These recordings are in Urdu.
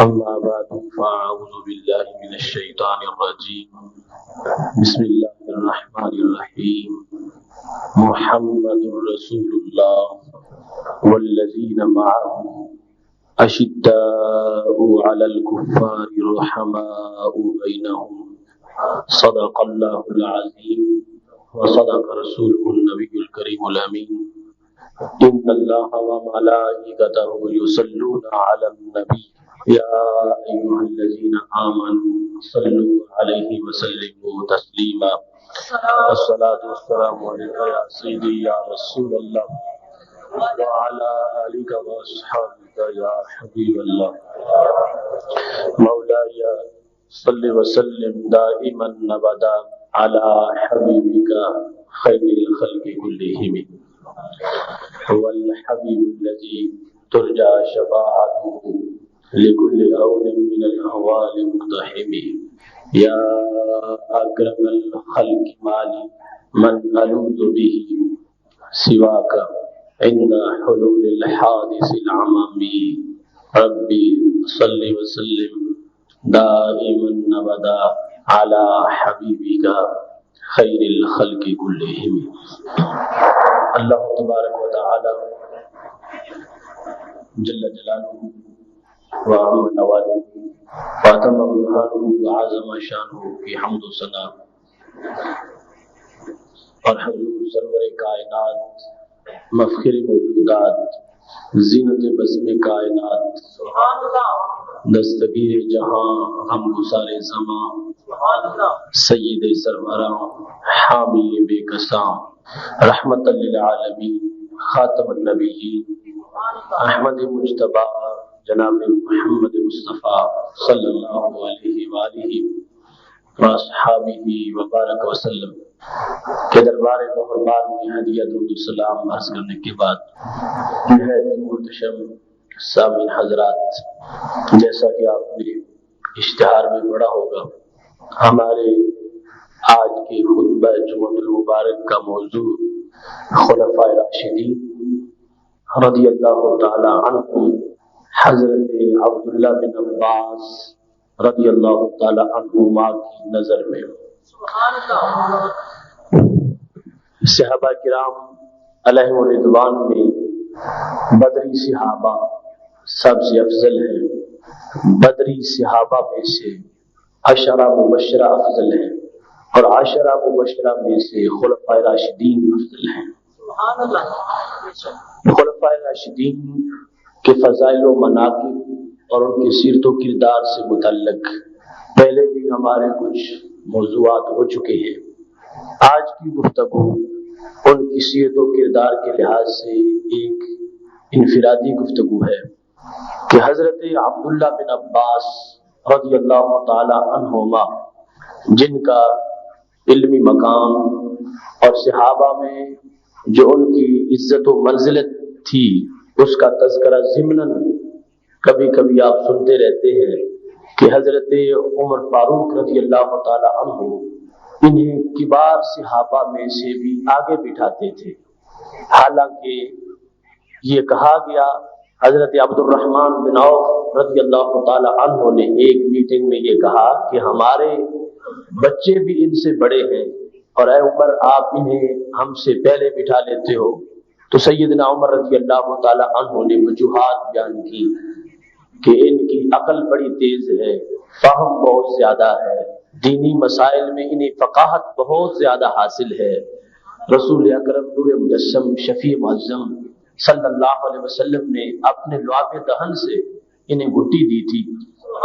أما بعد فأعوذ بالله من الشيطان الرجيم. بسم الله الرحمن الرحيم. محمد رسول الله والذين معه أشداء على الكفار رحماء بينهم. صدق الله العظيم وصدق رسوله النبي الكريم الأمين. إن الله وملائكته يصلون على النبي يا أيها الذين آمنوا صلوا عليه وسلموا تسليما. الصلاة والسلام عليك يا سيدي يا رسول الله وعلى آلك وأصحابك يا حبيب الله. مولاي صل وسلم دائما أبدا على حبيبك خير الخلق كلهم. هو الحبيب الذي ترجى شفاعته لكل أول من الأهوال مقتحم. يا أكرم الخلق مالي من ألوذ به سواك عند حلول الحادث العمم. ربي صل وسلم دائما أبدا على حبيبك خير الخلق كلهم. اللہ تبارک و تعالی جل جلالہ وعم نوالہ فاتم برہانہ وعظم شانہ کی حمد و ثنا اور حضور سرور کائنات مفخر موجودات زینت بزم کائنات دستگیر جہاں غم گسار زماں سید سروراں حامی بے کساں رحمت للعالمین خاتم النبیین احمد مجتبی جناب محمد مصطفیٰ صلی اللہ علیہ وآلہ واصحابہ وبارک وسلم کے دربار مہربان میں ہدیہ درود السلام عرض کرنے کے بعد نہایت محتشم سامعین حضرات، جیسا کہ آپ نے اشتہار میں پڑھا ہوگا، ہمارے آج کے خطبہ جمعۃ المبارک کا موضوع خلفائے راشدین رضی اللہ تعالی عنہم حضرت عبداللہ بن عباس رضی اللہ تعالی عنہما کی نظر میں صحابہ کرام علیہم الرضوان میں بدری صحابہ سب سے افضل ہیں. بدری صحابہ میں سے عشرہ مبشرہ افضل ہیں اور عشرہ مبشرہ میں سے خلفائے راشدین افضل ہیں. خلفائے راشدین کے فضائل و مناقب اور ان کی سیرت و کردار سے متعلق پہلے بھی ہمارے کچھ موضوعات ہو چکے ہیں. آج کی گفتگو ان کی سیرت و کردار کے لحاظ سے ایک انفرادی گفتگو ہے کہ حضرت عبداللہ بن عباس رضی اللہ تعالی عنہما، جن کا علمی مقام اور صحابہ میں جو ان کی عزت و منزلت تھی اس کا تذکرہ ضمناً کبھی کبھی آپ سنتے رہتے ہیں کہ حضرت عمر فاروق رضی اللہ تعالی عنہ انہیں کبار صحابہ میں سے بھی آگے بٹھاتے تھے. حالانکہ یہ کہا گیا، حضرت عبد الرحمن بن عوف رضی اللہ تعالی عنہ نے ایک میٹنگ میں یہ کہا کہ ہمارے بچے بھی ان سے بڑے ہیں اور اے عمر آپ انہیں ہم سے پہلے بٹھا لیتے ہو. تو سیدنا عمر رضی اللہ تعالی عنہ نے وجوہات بیان کی کہ ان کی عقل بڑی تیز ہے، فہم بہت زیادہ ہے، دینی مسائل میں انہیں فقاہت بہت زیادہ حاصل ہے. رسول اکرم نور مجسم شفیع معظم صلی اللہ علیہ وسلم نے اپنے لعاب دہن سے انہیں گھٹی دی تھی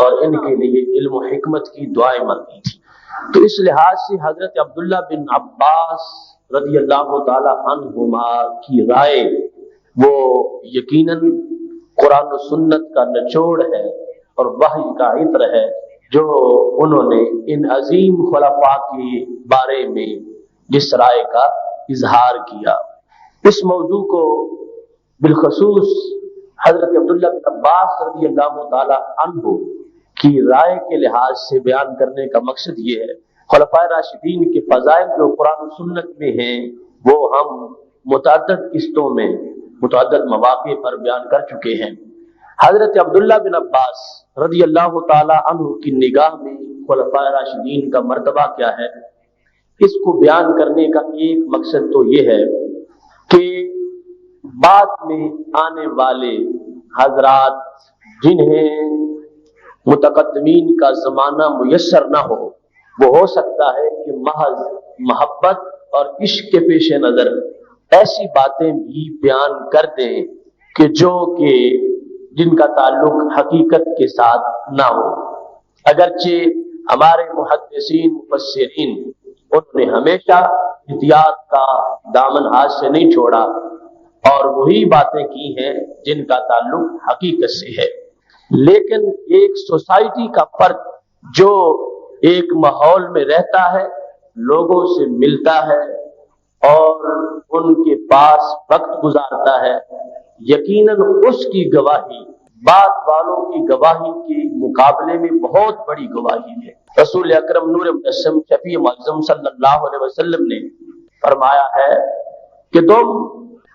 اور ان کے لیے علم و حکمت کی دعائیں مانگی تھی. تو اس لحاظ سے حضرت عبداللہ بن عباس رضی اللہ تعالی عنہما کی رائے وہ یقیناً قرآن و سنت کا نچوڑ ہے اور وحی کا عطر ہے جو انہوں نے ان عظیم خلفاء کے بارے میں جس رائے کا اظہار کیا. اس موضوع کو بالخصوص حضرت عبداللہ بن عباس رضی اللہ تعالی عنہ کی رائے کے لحاظ سے بیان کرنے کا مقصد یہ ہے، خلفائے راشدین کے فضائل جو قرآن و سنت میں ہیں وہ ہم متعدد قسطوں میں متعدد مواقع پر بیان کر چکے ہیں. حضرت عبداللہ بن عباس رضی اللہ تعالی عنہ کی نگاہ میں خلفائے راشدین کا مرتبہ کیا ہے، اس کو بیان کرنے کا ایک مقصد تو یہ ہے کہ بعد میں آنے والے حضرات جنہیں متقدمین کا زمانہ میسر نہ ہو، وہ ہو سکتا ہے کہ محض محبت اور عشق کے پیش نظر ایسی باتیں بھی بیان کر دیں کہ جن کا تعلق حقیقت کے ساتھ نہ ہو۔ اگرچہ ہمارے محدثین مفسرین انہوں نے ہمیشہ احتیاط کا دامن ہاتھ سے نہیں چھوڑا اور وہی باتیں کی ہیں جن کا تعلق حقیقت سے ہے، لیکن ایک سوسائٹی کا فرد جو ایک ماحول میں رہتا ہے، لوگوں سے ملتا ہے اور ان کے پاس وقت گزارتا ہے، یقیناً اس کی گواہی بعد والوں کی گواہی کے مقابلے میں بہت بڑی گواہی ہے۔ رسول اکرم نور مجسم شفیع معظم صلی اللہ علیہ وسلم نے فرمایا ہے کہ تم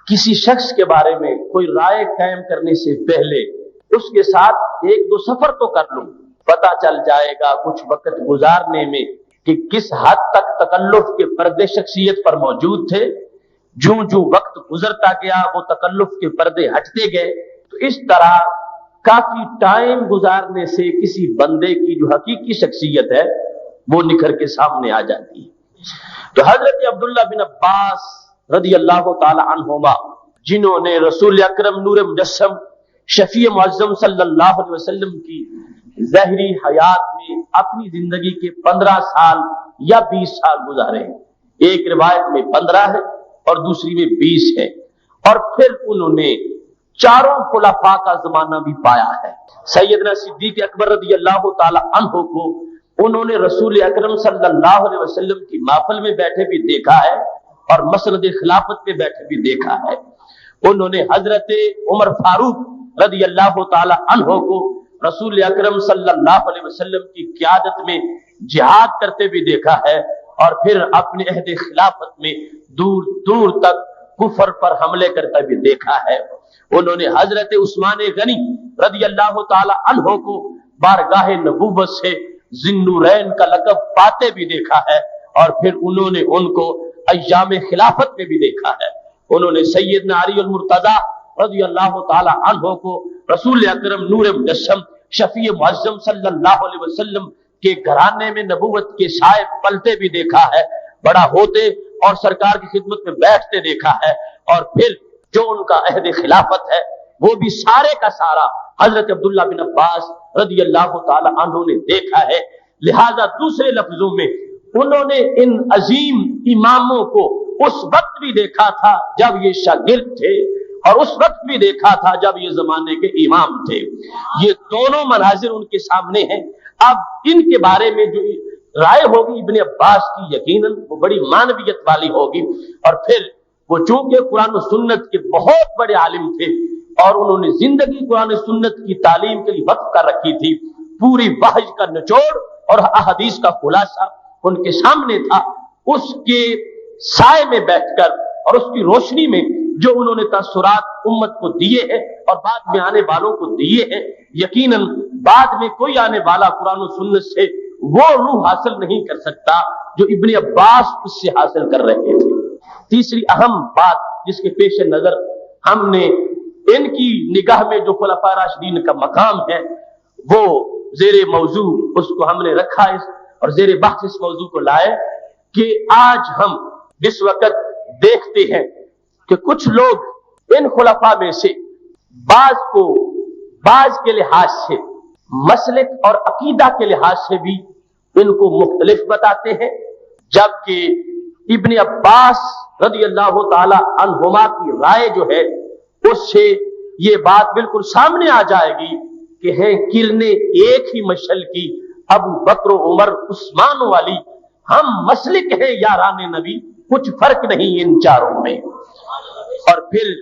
کسی شخص کے بارے میں کوئی رائے قائم کرنے سے پہلے اس کے ساتھ ایک دو سفر تو کر لو، پتہ چل جائے گا کچھ وقت گزارنے میں کہ کس حد تک تکلف کے پردے شخصیت پر موجود تھے۔ جوں جوں وقت گزرتا گیا وہ تکلف کے پردے ہٹتے گئے، تو اس طرح کافی ٹائم گزارنے سے کسی بندے کی جو حقیقی شخصیت ہے وہ نکھر کے سامنے آ جاتی ہے۔ تو حضرت عبداللہ بن عباس رضی اللہ تعالی عنہما، جنہوں نے رسول اکرم نور مجسم شفیع معظم صلی اللہ علیہ وسلم کی ظاہری حیات میں اپنی زندگی کے 15 سال یا 20 سال گزارے ہیں، ایک روایت میں 15 ہے اور دوسری میں 20 ہے، اور پھر انہوں نے چاروں خلفاء کا زمانہ بھی پایا ہے۔ سیدنا صدیق اکبر رضی اللہ تعالی عنہ کو انہوں نے رسول اکرم صلی اللہ علیہ وسلم کی محفل میں بیٹھے بھی دیکھا ہے اور مسند خلافت پہ بیٹھے بھی دیکھا ہے۔ انہوں نے حضرت عمر فاروق رضی اللہ تعالی عنہ کو رسول اکرم صلی اللہ علیہ وسلم کی قیادت میں جہاد کرتے بھی دیکھا ہے، اور پھر اپنے عہد خلافت میں دور دور تک کفر پر حملے کرتا بھی دیکھا ہے۔ انہوں نے حضرت عثمان غنی رضی اللہ تعالی عنہ کو بارگاہ نبوت سے ذی النورین کا لقب پاتے بھی دیکھا ہے، اور پھر انہوں نے ان کو ایام خلافت میں بھی دیکھا ہے۔ انہوں نے سیدنا علی المرتضی رضی اللہ تعالی عنہ کو رسول اکرم نور مجسم شفیع معظم صلی اللہ علیہ وسلم کے گھرانے میں نبوت کے سائے پلتے بھی دیکھا ہے، بڑا ہوتے اور سرکار کی خدمت میں بیٹھتے دیکھا ہے، اور پھر جو ان کا عہد خلافت ہے وہ بھی سارے کا سارا حضرت عبداللہ بن عباس رضی اللہ تعالی عنہ نے دیکھا ہے۔ لہذا دوسرے لفظوں میں انہوں نے ان عظیم اماموں کو اس وقت بھی دیکھا تھا جب یہ شاگرد تھے، اور اس وقت بھی دیکھا تھا جب یہ زمانے کے امام تھے۔ یہ دونوں مناظر ان کے سامنے ہیں۔ اب ان کے بارے میں جو رائے ہوگی ابن عباس کی، یقیناً وہ بڑی معنویت والی ہوگی، اور پھر وہ چونکہ قرآن و سنت کے بہت بڑے عالم تھے اور انہوں نے زندگی قرآن و سنت کی تعلیم کے لیے وقف کر رکھی تھی، پوری وحی کا نچوڑ اور احادیث کا خلاصہ ان کے سامنے تھا۔ اس کے سائے میں بیٹھ کر اور اس کی روشنی میں جو انہوں نے تاثرات امت کو دیے ہیں اور بعد میں آنے والوں کو دیے ہیں، یقیناً بعد میں کوئی آنے والا قرآن و سنت سے وہ روح حاصل نہیں کر سکتا جو ابن عباس اس سے حاصل کر رہے تھے۔ تیسری اہم بات جس کے پیش نظر ہم نے ان کی نگاہ میں جو خلفاء راشدین کا مقام ہے وہ زیر موضوع اس کو ہم نے رکھا اور زیر بحث اس موضوع کو لائے کہ آج ہم جس وقت دیکھتے ہیں کہ کچھ لوگ ان خلفاء میں سے بعض کے لحاظ سے، مسلک اور عقیدہ کے لحاظ سے بھی ان کو مختلف بتاتے ہیں، جبکہ ابن عباس رضی اللہ تعالی عنہما کی رائے جو ہے اس سے یہ بات بالکل سامنے آ جائے گی کہ ہیں کرنے ایک ہی مشعل کی، ابو بکر و عمر عثمان والی، ہم مسلک ہیں یاران نبی، کچھ فرق نہیں ان چاروں میں۔ اور پھر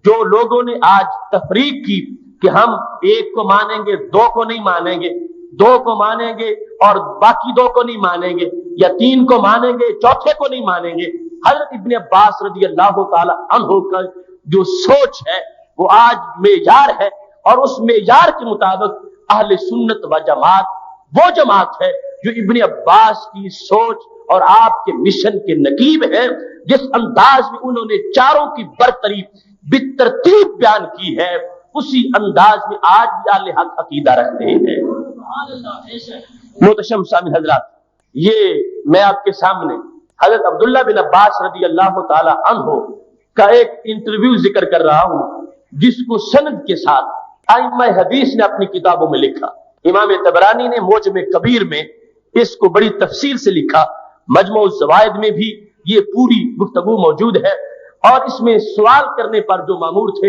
جو لوگوں نے آج تفریق کی کہ ہم ایک کو مانیں گے، دو کو نہیں مانیں گے، دو کو مانیں گے اور باقی دو کو نہیں مانیں گے، یا تین کو مانیں گے چوتھے کو نہیں مانیں گے، حضرت ابن عباس رضی اللہ تعالی عنہ کا جو سوچ ہے وہ آج معیار ہے، اور اس معیار کے مطابق اہل سنت و جماعت وہ جماعت ہے جو ابن عباس کی سوچ اور آپ کے مشن کے نقیب ہے. جس انداز میں انہوں نے چاروں کی برتری بالترتیب بیان کی ہے اسی انداز میں آج بھی اہل حق عقیدہ رکھتے ہیں. محتشم سامعین حضرات، یہ میں آپ کے سامنے حضرت عبداللہ بن عباس رضی اللہ تعالی عنہ کا ایک انٹرویو ذکر کر رہا ہوں جس کو سند کے ساتھ ائمہ حدیث نے اپنی کتابوں میں لکھا. امام طبرانی نے معجم کبیر میں اس کو بڑی تفصیل سے لکھا. مجموع الزوائد میں بھی یہ پوری گفتگو موجود ہے. اور اس میں سوال کرنے پر جو مامور تھے،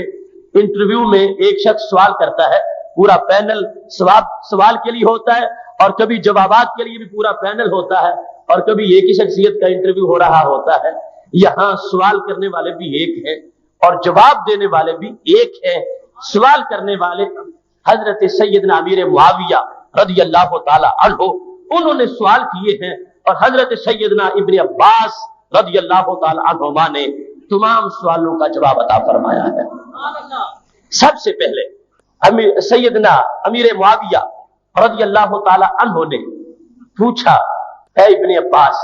انٹرویو میں ایک شخص سوال کرتا ہے، پورا پینل سوال کے لیے ہوتا ہے اور کبھی جوابات کے لیے بھی پورا پینل ہوتا ہے اور کبھی ایک ہی شخصیت کا انٹرویو ہو رہا ہوتا ہے. یہاں سوال کرنے والے بھی ایک ہیں اور جواب دینے والے بھی ایک ہیں. سوال کرنے والے حضرت سیدنا امیر معاویہ رضی اللہ تعالی عنہ انہوں نے سوال کیے ہیں اور حضرت سیدنا ابن عباس رضی اللہ تعالی عنہما نے تمام سوالوں کا جواب عطا فرمایا ہے. سب سے پہلے سیدنا امیر معاویہ رضی اللہ تعالی عنہ نے پوچھا، اے ابن عباس،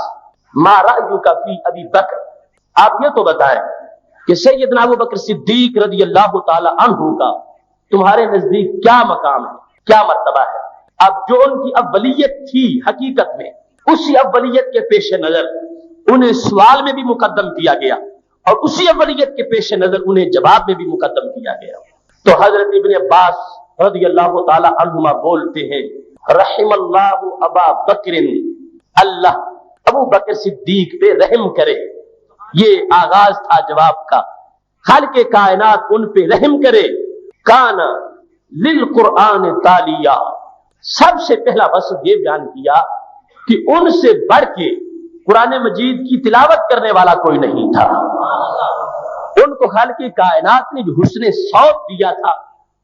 ما رأیک فی ابی بکر، آپ یہ تو بتائیں کہ سیدنا ابو بکر صدیق رضی اللہ تعالی عنہ کا تمہارے نزدیک کیا مقام ہے، کیا مرتبہ ہے؟ اب جو ان کی اولیت تھی حقیقت میں، اسی اولیت کے پیش نظر انہیں سوال میں بھی مقدم کیا گیا اور اسی اولیت کے پیش نظر انہیں جواب میں بھی مقدم کیا گیا. تو حضرت ابن عباس رضی اللہ تعالی عنہما بولتے ہیں، رحم اللہ ابا بکر، اللہ ابو بکر صدیق پہ رحم کرے. یہ آغاز تھا جواب کا. خالق کائنات ان پہ رحم کرے. کان للقرآن تالیا، سب سے پہلا وصف یہ بیان کیا کہ ان سے بڑھ کے قرآن مجید کی تلاوت کرنے والا کوئی نہیں تھا. ان کو خالق کائنات نے جو حسن صوت دیا تھا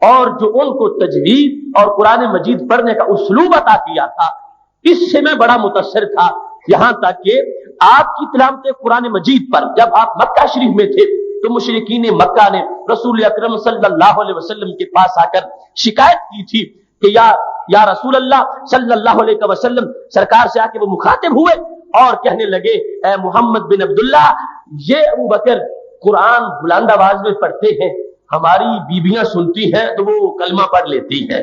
اور جو ان کو تجوید اور قرآن مجید پڑھنے کا اسلوب عطا کیا تھا، اس سے میں بڑا متاثر تھا. یہاں تک کہ آپ کی تلاوت قرآن مجید پر جب آپ مکہ شریف میں تھے تو مشرکین مکہ نے رسول اکرم صلی اللہ علیہ وسلم کے پاس آ کر شکایت کی تھی کہ یا رسول اللہ صلی اللہ علیہ وسلم، سرکار سے آ کے وہ مخاطب ہوئے اور کہنے لگے، اے محمد بن عبداللہ، یہ ابو بکر قرآن بلند آواز میں پڑھتے ہیں، ہماری بیویاں سنتی ہیں تو وہ کلمہ پڑھ لیتی ہیں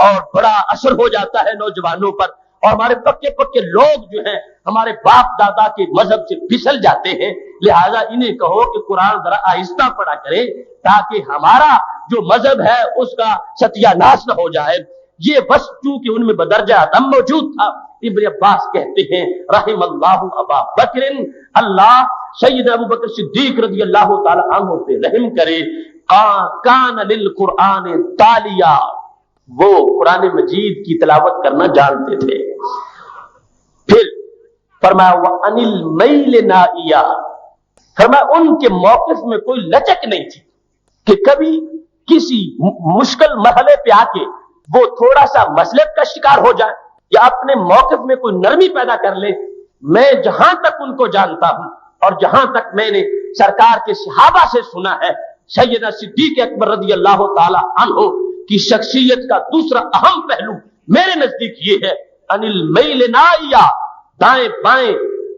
اور بڑا اثر ہو جاتا ہے نوجوانوں پر، اور ہمارے پکے پکے لوگ جو ہیں ہمارے باپ دادا کے مذہب سے پھسل جاتے ہیں، لہذا انہیں کہو کہ قرآن ذرا آہستہ پڑھا کرے تاکہ ہمارا جو مذہب ہے اس کا ستیہ ناش نہ ہو جائے. یہ بس چونکہ ان میں بدرجہ عدم موجود تھا. ابن عباس کہتے ہیں، رحم اللہ ابا بکر، اللہ سید ابو بکر صدیق رضی اللہ تعالی عنہ پہ رحم کرے. کان للقرآن تالیا، وہ قرآن مجید کی تلاوت کرنا جانتے تھے. پھر فرمایا وَعَنِ الْمَيْلِ نَائِيَا، فرمایا ان کے موقف میں کوئی لچک نہیں تھی کہ کبھی کسی مشکل مرحلے پہ آ کے وہ تھوڑا سا مسلب کا شکار ہو جائے یا اپنے موقف میں کوئی نرمی پیدا کر لے. میں جہاں تک ان کو جانتا ہوں اور جہاں تک میں نے سرکار کے صحابہ سے سنا ہے، سیدنا صدیق اکبر رضی اللہ تعالی عنہ کی شخصیت کا دوسرا اہم پہلو میرے نزدیک یہ ہے، انل میل نائیا، دائیں بائیں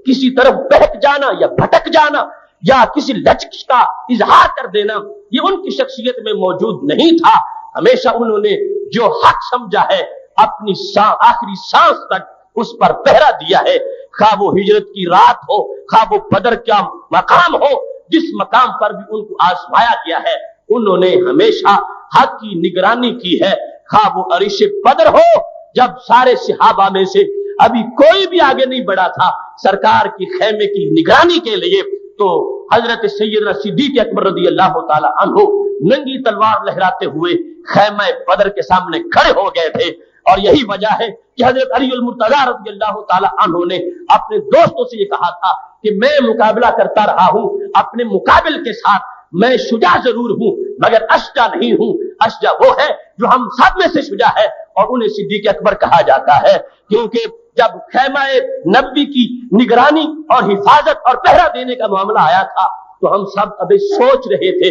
کسی طرف بہک جانا یا بھٹک جانا یا کسی لچک کا اظہار کر دینا، یہ ان کی شخصیت میں موجود نہیں تھا. ہمیشہ انہوں نے جو حق سمجھا ہے اپنی آخری سانس تک اس پر پہرا دیا ہے. خواہ وہ ہجرت کی رات ہو، خواہ وہ بدر کا مقام ہو، جس مقام پر بھی ان کو آزمایا گیا ہے انہوں نے ہمیشہ حق کی نگرانی کی ہے. خواہ وہ عرش بدر ہو جب سارے صحابہ میں سے ابھی کوئی بھی آگے نہیں بڑھا تھا سرکار کی خیمے کی نگرانی کے لیے، تو حضرت سیدنا صدیق اکبر رضی اللہ تعالی عنہ ننگی تلوار لہراتے ہوئے خیمہ بدر کے سامنے کھڑے ہو گئے تھے. اور یہی وجہ ہے کہ حضرت علی المرتضیٰ رضی اللہ تعالی عنہ نے اپنے دوستوں سے یہ کہا تھا کہ میں مقابلہ کرتا رہا ہوں اپنے مقابل کے ساتھ، میں شجاع ضرور ہوں مگر اشجع نہیں ہوں. اشجع وہ ہے جو ہم سب میں سے شجاع ہے اور انہیں صدیق اکبر کہا جاتا ہے، کیونکہ جب خیمہ نبی کی نگرانی اور حفاظت اور پہرا دینے کا معاملہ آیا تھا تو ہم سب ابھی سوچ رہے تھے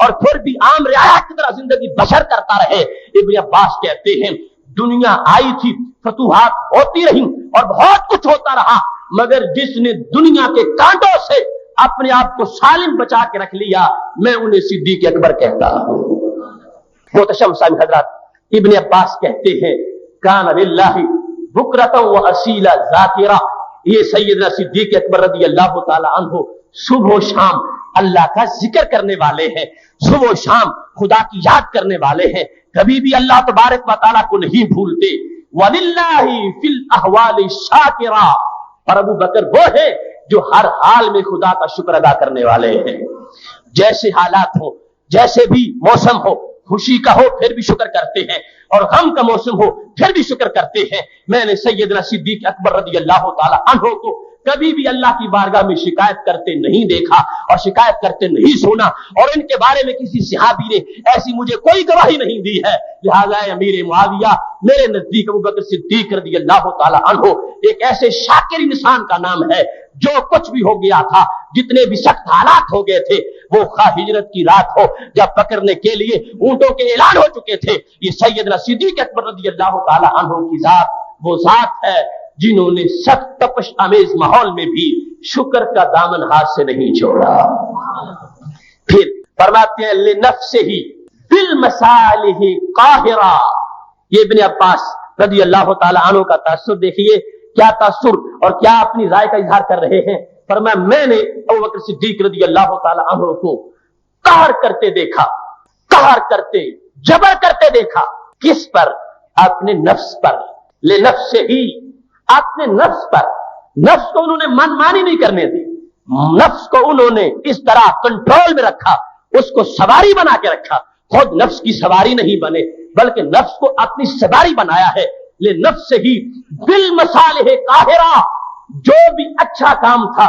اور پھر بھی عام رعایا کی طرح زندگی بسر کرتا رہے۔ ابن عباس کہتے ہیں دنیا آئی تھی، فتوحات ہوتی رہی اور بہت کچھ ہوتا رہا، مگر جس نے دنیا کے کانٹوں سے اپنے آپ کو سالم بچا کے رکھ لیا، میں انہیں صدیق اکبر کہتا ہوں۔ محتشم سامع حضرات، ابن عباس کہتے ہیں کان للہ بکرۃ و اصیلا ذاکرہ، یہ سیدنا صدیق اکبر رضی اللہ تعالی عنہ صبح و شام اللہ کا ذکر کرنے والے ہیں، صبح و شام خدا کی یاد کرنے والے ہیں، کبھی بھی اللہ تبارک و تعالیٰ کو نہیں بھولتے۔ وَلِلَّهِ فِي الْأَحْوَالِ شَاكِرًا، اور ابو بکر وہ ہے جو ہر حال میں خدا کا شکر ادا کرنے والے ہیں، جیسے حالات ہو، جیسے بھی موسم ہو، خوشی کا ہو پھر بھی شکر کرتے ہیں، اور غم کا موسم ہو پھر بھی شکر کرتے ہیں۔ میں نے سیدنا صدیق اکبر رضی اللہ تعالی عنہ کو کبھی بھی اللہ کی بارگاہ میں شکایت کرتے نہیں دیکھا اور شکایت کرتے نہیں سنا، اور ان کے بارے میں کسی صحابی نے ایسی مجھے کوئی گواہی نہیں دی ہے۔ لہذا امیر معاویہ میرے نزدیک ابو بکر صدیق رضی اللہ تعالی عنہ ایک ایسے شاکر انسان کا نام ہے، جو کچھ بھی ہو گیا تھا، جتنے بھی سخت حالات ہو گئے تھے، وہ خواہ ہجرت کی رات ہو یا پکڑنے کے لیے اونٹوں کے اعلان ہو چکے تھے، یہ سیدنا صدیق اکبر رضی اللہ تعالی عنہ کی ذات وہ ذات ہے جنہوں نے سخت تپش امیز ماحول میں بھی شکر کا دامن ہاتھ سے نہیں چھوڑا۔ پھر فرماتے ہیں لنفسہ بالمصالح قاہرہ، یہ ابن عباس رضی اللہ تعالی عنہ کا تاثر دیکھیے، کیا تاثر اور کیا اپنی رائے کا اظہار کر رہے ہیں۔ فرمایا میں نے ابو بکر صدیق رضی اللہ تعالی عنہ کو قہر کرتے دیکھا، قہر کرتے، جبر کرتے دیکھا، کس پر؟ اپنے نفس پر، لنفسہ ہی، اپنے نفس پر۔ نفس کو انہوں نے من مانی نہیں کرنے دی، نفس کو انہوں نے اس طرح کنٹرول میں رکھا، اس کو سواری بنا کے رکھا، خود نفس کی سواری نہیں بنے بلکہ نفس کو اپنی سواری بنایا ہے۔ لنفسہ ہی بالمصالح قاہرہ، جو بھی اچھا کام تھا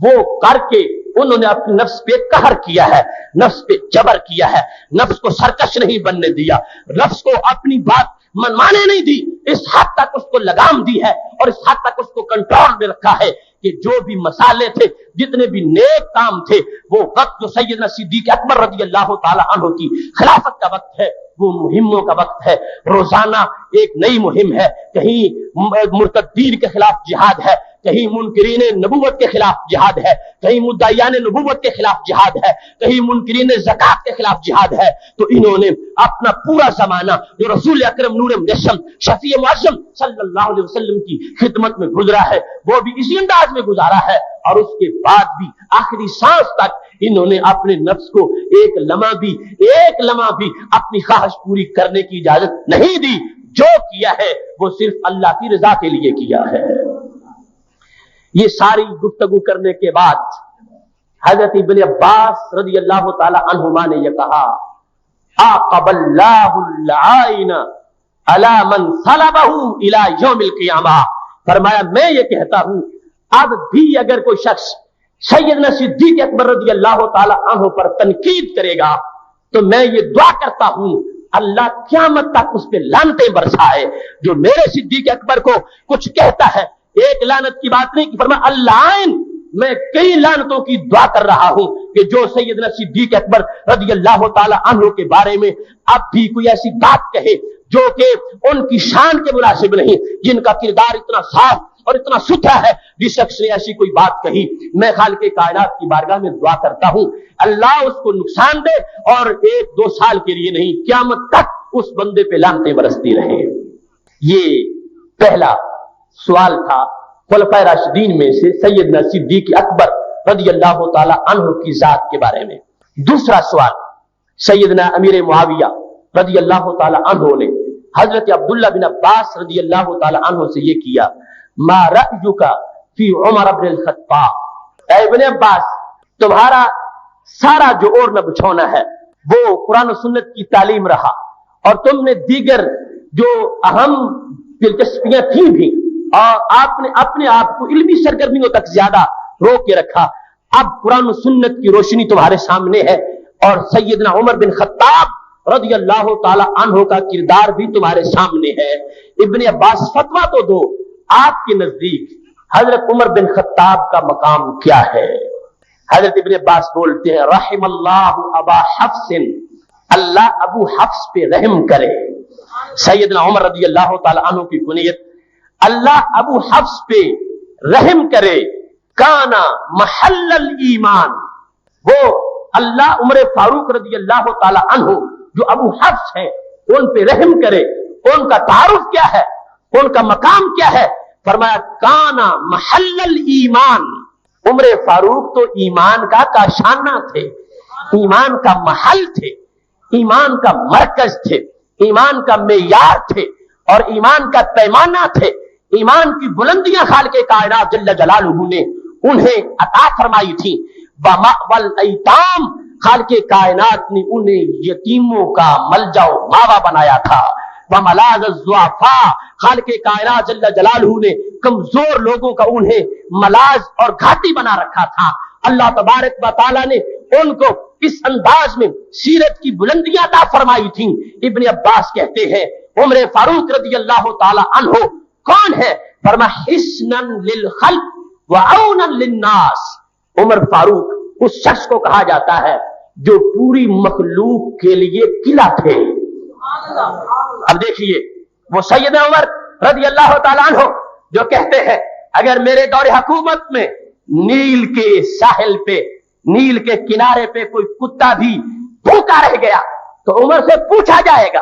وہ کر کے انہوں نے اپنے نفس پہ قہر کیا ہے، نفس پہ جبر کیا ہے، نفس کو سرکش نہیں بننے دیا، نفس کو اپنی بات منوانے نہیں دی، اس حد تک اس کو لگام دی ہے اور اس حد تک اس کو کنٹرول میں رکھا ہے کہ جو بھی مسالے تھے، جتنے بھی نیک کام تھے، وہ وقت جو سیدنا صدیق اکبر رضی اللہ تعالی عنہ کی خلافت کا وقت ہے، وہ مہموں کا وقت ہے۔ روزانہ ایک نئی مہم ہے، کہیں مرتدین کے خلاف جہاد ہے، کہیں منکرین نبوت کے خلاف جہاد ہے، کہیں مدعیان نبوت کے خلاف جہاد ہے، کہیں منکرین زکات کے خلاف جہاد ہے۔ تو انہوں نے اپنا پورا زمانہ جو رسول اکرم نور مجسم شفیع معظم صلی اللہ علیہ وسلم کی خدمت میں گزرا ہے، وہ بھی اسی انداز میں گزارا ہے، اور اس کے بعد بھی آخری سانس تک انہوں نے اپنے نفس کو ایک لمحہ بھی اپنی خواہش پوری کرنے کی اجازت نہیں دی۔ جو کیا ہے وہ صرف اللہ کی رضا کے لیے کیا ہے۔ یہ ساری گفتگو کرنے کے بعد حضرت ابن عباس رضی اللہ تعالی عنہما نے یہ کہا عاقب اللہ اللعائن علی من صلبہ الی یوم القیامہ، فرمایا میں یہ کہتا ہوں اب بھی اگر کوئی شخص سیدنا صدیق اکبر رضی اللہ تعالی عنہ پر تنقید کرے گا تو میں یہ دعا کرتا ہوں اللہ قیامت تک اس پہ لعنتیں برسائے۔ جو میرے صدیق اکبر کو کچھ کہتا ہے، ایک لعنت کی بات نہیں کہ فرمایا اللعائن، میں کئی لعنتوں کی دعا کر رہا ہوں کہ جو سیدنا صدیق اکبر رضی اللہ تعالی عنہ کے بارے میں اب بھی کوئی ایسی بات کہے جو کہ ان کی شان کے مناسب نہیں، جن کا کردار اتنا صاف اور اتنا ستھرا ہے، جس شخص نے ایسی کوئی بات کہی، میں خالق کائنات کی بارگاہ میں دعا کرتا ہوں اللہ اس کو نقصان دے، اور 1-2 سال کے لیے نہیں، قیامت تک اس بندے پہ لعنتیں برستی رہے۔ یہ پہلا سوال تھا خلفائے راشدین میں سے سیدنا صدیق اکبر رضی اللہ تعالی عنہ کی ذات کے بارے میں۔ دوسرا سوال سیدنا امیر معاویہ رضی اللہ تعالی عنہ نے حضرت عبداللہ بن عباس رضی اللہ تعالی عنہ سے یہ کیا ما رأیک فی عمر بن الخطاب، اے ابن عباس تمہارا سارا جو اوڑھنا بچھونا ہے وہ قرآن و سنت کی تعلیم رہا، اور تم نے دیگر جو اہم دلچسپیاں تھیں بھی، اور آپ نے اپنے آپ کو علمی سرگرمیوں تک زیادہ روک کے رکھا، اب قرآن و سنت کی روشنی تمہارے سامنے ہے، اور سیدنا عمر بن خطاب رضی اللہ تعالی عنہ کا کردار بھی تمہارے سامنے ہے۔ ابن عباس فتویٰ تو دو، آپ کے نزدیک حضرت عمر بن خطاب کا مقام کیا ہے؟ حضرت ابن عباس بولتے ہیں رحم اللہ ابا حفص، اللہ ابو حفص پہ رحم کرے۔ سیدنا عمر رضی اللہ تعالی عنہ کی کنیت اللہ ابو حفص پہ رحم کرے، کانا محل الایمان، وہ اللہ عمر فاروق رضی اللہ تعالی عنہ جو ابو حفص ہیں ان پہ رحم کرے۔ ان کا تعارف کیا ہے، ان کا مقام کیا ہے؟ فرمایا کانا محل الایمان، عمر فاروق تو ایمان کا کاشانہ تھے، ایمان کا محل تھے، ایمان کا مرکز تھے، ایمان کا معیار تھے اور ایمان کا پیمانہ تھے۔ ایمان کی بلندیاں خالق کائنات جل جلالہ نے انہیں عطا فرمائی تھی۔ وَمَأْوَى الْأَيْتَامِ، خالق کائنات نے انہیں یتیموں کا ملجا و ماوا بنایا تھا۔ وَمَلَاذَ الضُّعَفَاءِ، خالق کائنات جل جلالہ نے کمزور لوگوں کا انہیں ملاذ اور گھاٹی بنا رکھا تھا۔ اللہ تبارک و تعالیٰ نے ان کو اس انداز میں سیرت کی بلندیاں عطا فرمائی تھیں۔ ابن عباس کہتے ہیں عمر فاروق رضی اللہ تعالی عنہ کون ہے؟ فرمایا حسنا للخلق وعونا للناس، عمر فاروق اس شخص کو کہا جاتا ہے جو پوری مخلوق کے لیے قلعہ تھے۔ اب دیکھیے وہ سیدنا عمر رضی اللہ تعالیٰ عنہ جو کہتے ہیں اگر میرے دور حکومت میں نیل کے ساحل پہ، نیل کے کنارے پہ کوئی کتا بھی بھوکا رہ گیا تو عمر سے پوچھا جائے گا۔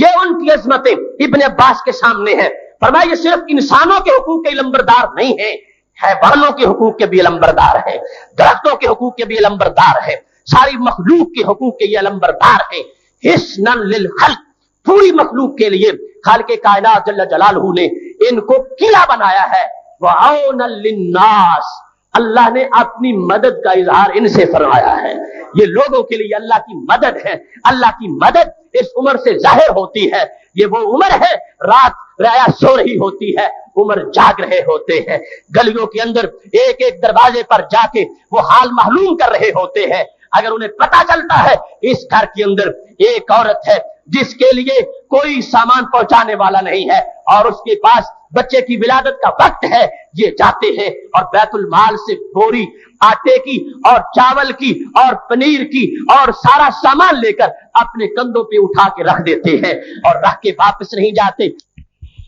یہ ان کی عظمتیں ابن عباس کے سامنے ہیں۔ فرمایا یہ صرف انسانوں کے حقوق کے علمبردار نہیں ہیں، حیوانوں کے حقوق کے بھی علمبردار ہیں، درختوں کے حقوق کے بھی علمبردار ہیں، ساری مخلوق کے حقوق کے یہ علمبردار ہیں۔ حسنا للخلق، پوری مخلوق کے لیے خالق کائنات جل جلالہ نے ان کو قلعہ بنایا ہے۔ وعونا للناس، اللہ نے اپنی مدد کا اظہار ان سے فرمایا ہے۔ یہ لوگوں کے لیے اللہ کی مدد ہے۔ اللہ کی مدد اس عمر سے ظاہر ہوتی ہے۔ یہ وہ عمر ہے رات رعایا سو رہی ہوتی ہے، عمر جاگ رہے ہوتے ہیں، گلیوں کے اندر ایک ایک دروازے پر جا کے وہ حال معلوم کر رہے ہوتے ہیں۔ اگر انہیں پتا چلتا ہے اس گھر کے اندر ایک عورت ہے جس کے لیے کوئی سامان پہنچانے والا نہیں ہے اور اس کے پاس بچے کی ولادت کا وقت ہے، یہ جاتے ہیں اور بیت المال سے بوری آٹے کی اور چاول کی اور پنیر کی اور سارا سامان لے کر اپنے کندھوں پہ اٹھا کے رکھ دیتے ہیں اور رکھ کے واپس نہیں جاتے۔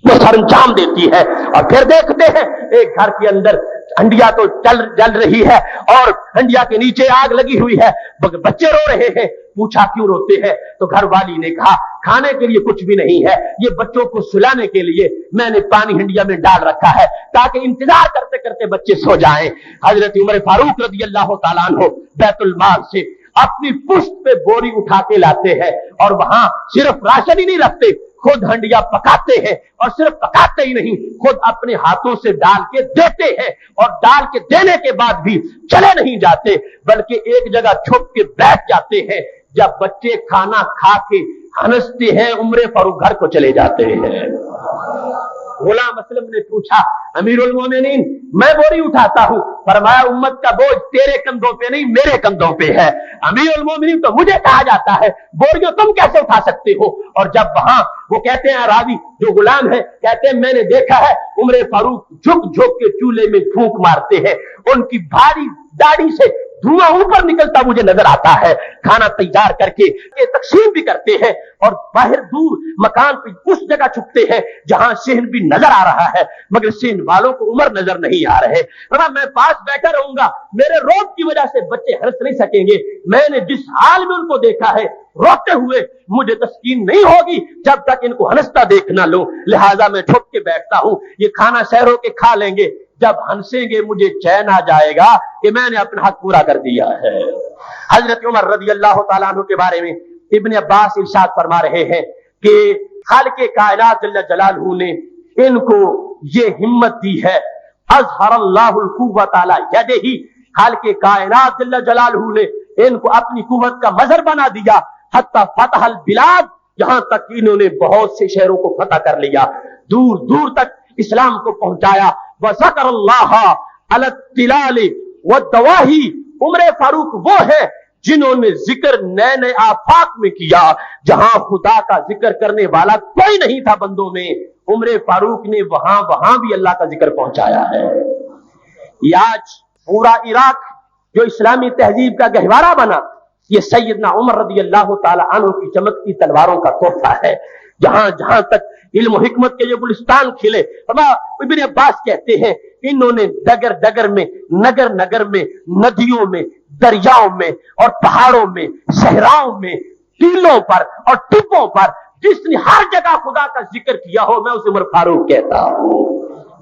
وہ سر انجام دیتی ہے اور پھر دیکھتے ہیں ایک گھر کے اندر ہنڈیا تو جل رہی ہے اور ہنڈیا کے نیچے آگ لگی ہوئی ہے، بچے رو رہے ہیں۔ پوچھا کیوں روتے ہیں تو گھر والی نے کہا کھانے کے لیے کچھ بھی نہیں ہے، یہ بچوں کو سلانے کے لیے میں نے پانی ہنڈیا میں ڈال رکھا ہے تاکہ انتظار کرتے کرتے بچے سو جائیں۔ حضرت عمر فاروق رضی اللہ تعالیٰ عنہ بیت المال سے اپنی پشت پہ بوری اٹھا کے لاتے ہیں اور وہاں صرف راشن ہی نہیں رکھتے، خود ہنڈیا پکاتے ہیں اور صرف پکاتے ہی نہیں، خود اپنے ہاتھوں سے ڈال کے دیتے ہیں اور ڈال کے دینے کے بعد بھی چلے نہیں جاتے بلکہ ایک جگہ چھپ کے بیٹھ جاتے ہیں۔ جب بچے کھانا کھا کے ہنستے ہیں عمر فاروق گھر کو چلے جاتے ہیں۔ غلام اسلم نے پوچھا امیر المومنین میں بوری اٹھاتا ہوں، فرمایا امت کا بوجھ تیرے کندھوں پہ نہیں میرے کندھوں پہ ہے، امیر المومنین تو مجھے کہا جاتا ہے بوریوں تم کیسے اٹھا سکتے ہو؟ اور جب وہاں وہ کہتے ہیں راوی جو غلام ہے کہتے ہیں میں نے دیکھا ہے عمر فاروق جھک جھک کے چولہے میں پھونک مارتے ہیں، ان کی بھاری داڑھی سے دھواں اوپر نکلتا مجھے نظر آتا ہے، کھانا تیار کر کے تقسیم بھی کرتے ہیں اور باہر دور مکان پہ اس جگہ چھپتے ہیں جہاں صحن بھی نظر آ رہا ہے مگر صحن والوں کو عمر نظر نہیں آ رہے۔ میں پاس بیٹھا رہوں گا، میرے روب کی وجہ سے بچے ہنس نہیں سکیں گے، میں نے جس حال میں ان کو دیکھا ہے روتے ہوئے مجھے تسکین نہیں ہوگی جب تک ان کو ہنستا دیکھ نہ لوں، لہٰذا میں چھپ کے بیٹھتا ہوں، یہ کھانا شہروں کے کھا لیں گے، جب ہنسیں گے مجھے چین آ جائے گا کہ میں نے اپنا حق پورا کر دیا ہے۔ حضرت عمر رضی اللہ تعالیٰ عنہ کے بارے میں ابن عباس ارشاد فرما رہے ہیں کہ خالق کائنات جل جلالہ نے ان کو یہ ہمت دی ہے، اظہر اللہ القوت علی یدہ، خالق کائنات جل جلالہ نے ان کو اپنی قوت کا مظہر بنا دیا، حتی فتح البلاد، یہاں تک انہوں نے بہت سے شہروں کو فتح کر لیا، دور دور تک اسلام کو پہنچایا۔ وذکر اللہ علی التلال والدواہی، عمر فاروق وہ ہے جنہوں نے ذکر نئے نئے آفاق میں کیا جہاں خدا کا ذکر کرنے والا کوئی نہیں تھا بندوں میں، عمر فاروق نے وہاں بھی اللہ کا ذکر پہنچایا ہے۔ یہ آج پورا عراق جو اسلامی تہذیب کا گہوارہ بنا، یہ سیدنا عمر رضی اللہ تعالی عنہ کی چمکتی تلواروں کا تحفہ ہے۔ جہاں جہاں تک علم و حکمت کے یہ گلستان کھلے، ابن عباس کہتے ہیں انہوں نے ڈگر ڈگر میں، نگر نگر میں، ندیوں میں، دریاؤں میں اور پہاڑوں میں، صحراؤں میں، ٹیلوں پر اور ٹپوں پر جس نے ہر جگہ خدا کا ذکر کیا ہو، میں اسے عمر فاروق کہتا ہوں۔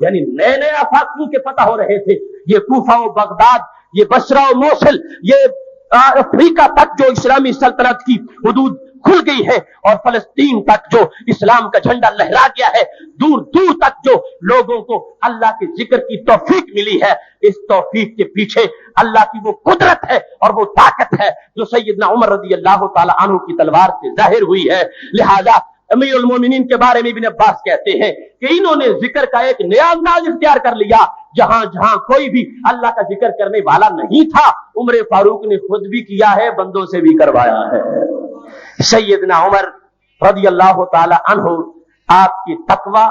یعنی نئے نئے آفاق کے فتح ہو رہے تھے، یہ کوفہ و بغداد، یہ بصرہ و موصل، یہ افریقہ تک جو اسلامی سلطنت کی حدود کھل گئی ہے، اور فلسطین تک جو اسلام کا جھنڈا لہرا گیا ہے، دور دور تک جو لوگوں کو اللہ کے ذکر کی توفیق ملی ہے، اس توفیق کے پیچھے اللہ کی وہ قدرت ہے اور وہ طاقت ہے جو سیدنا عمر رضی اللہ تعالی عنہ کی تلوار سے ظاہر ہوئی ہے۔ لہذا امیر المومنین کے بارے میں ابن عباس کہتے ہیں کہ انہوں نے ذکر کا ایک نیا انداز اختیار کر لیا، جہاں جہاں کوئی بھی اللہ کا ذکر کرنے والا نہیں تھا، عمر فاروق نے خود بھی کیا ہے، بندوں سے بھی کروایا ہے۔ سیدنا عمر رضی اللہ تعالی عنہ آپ کی تقوی،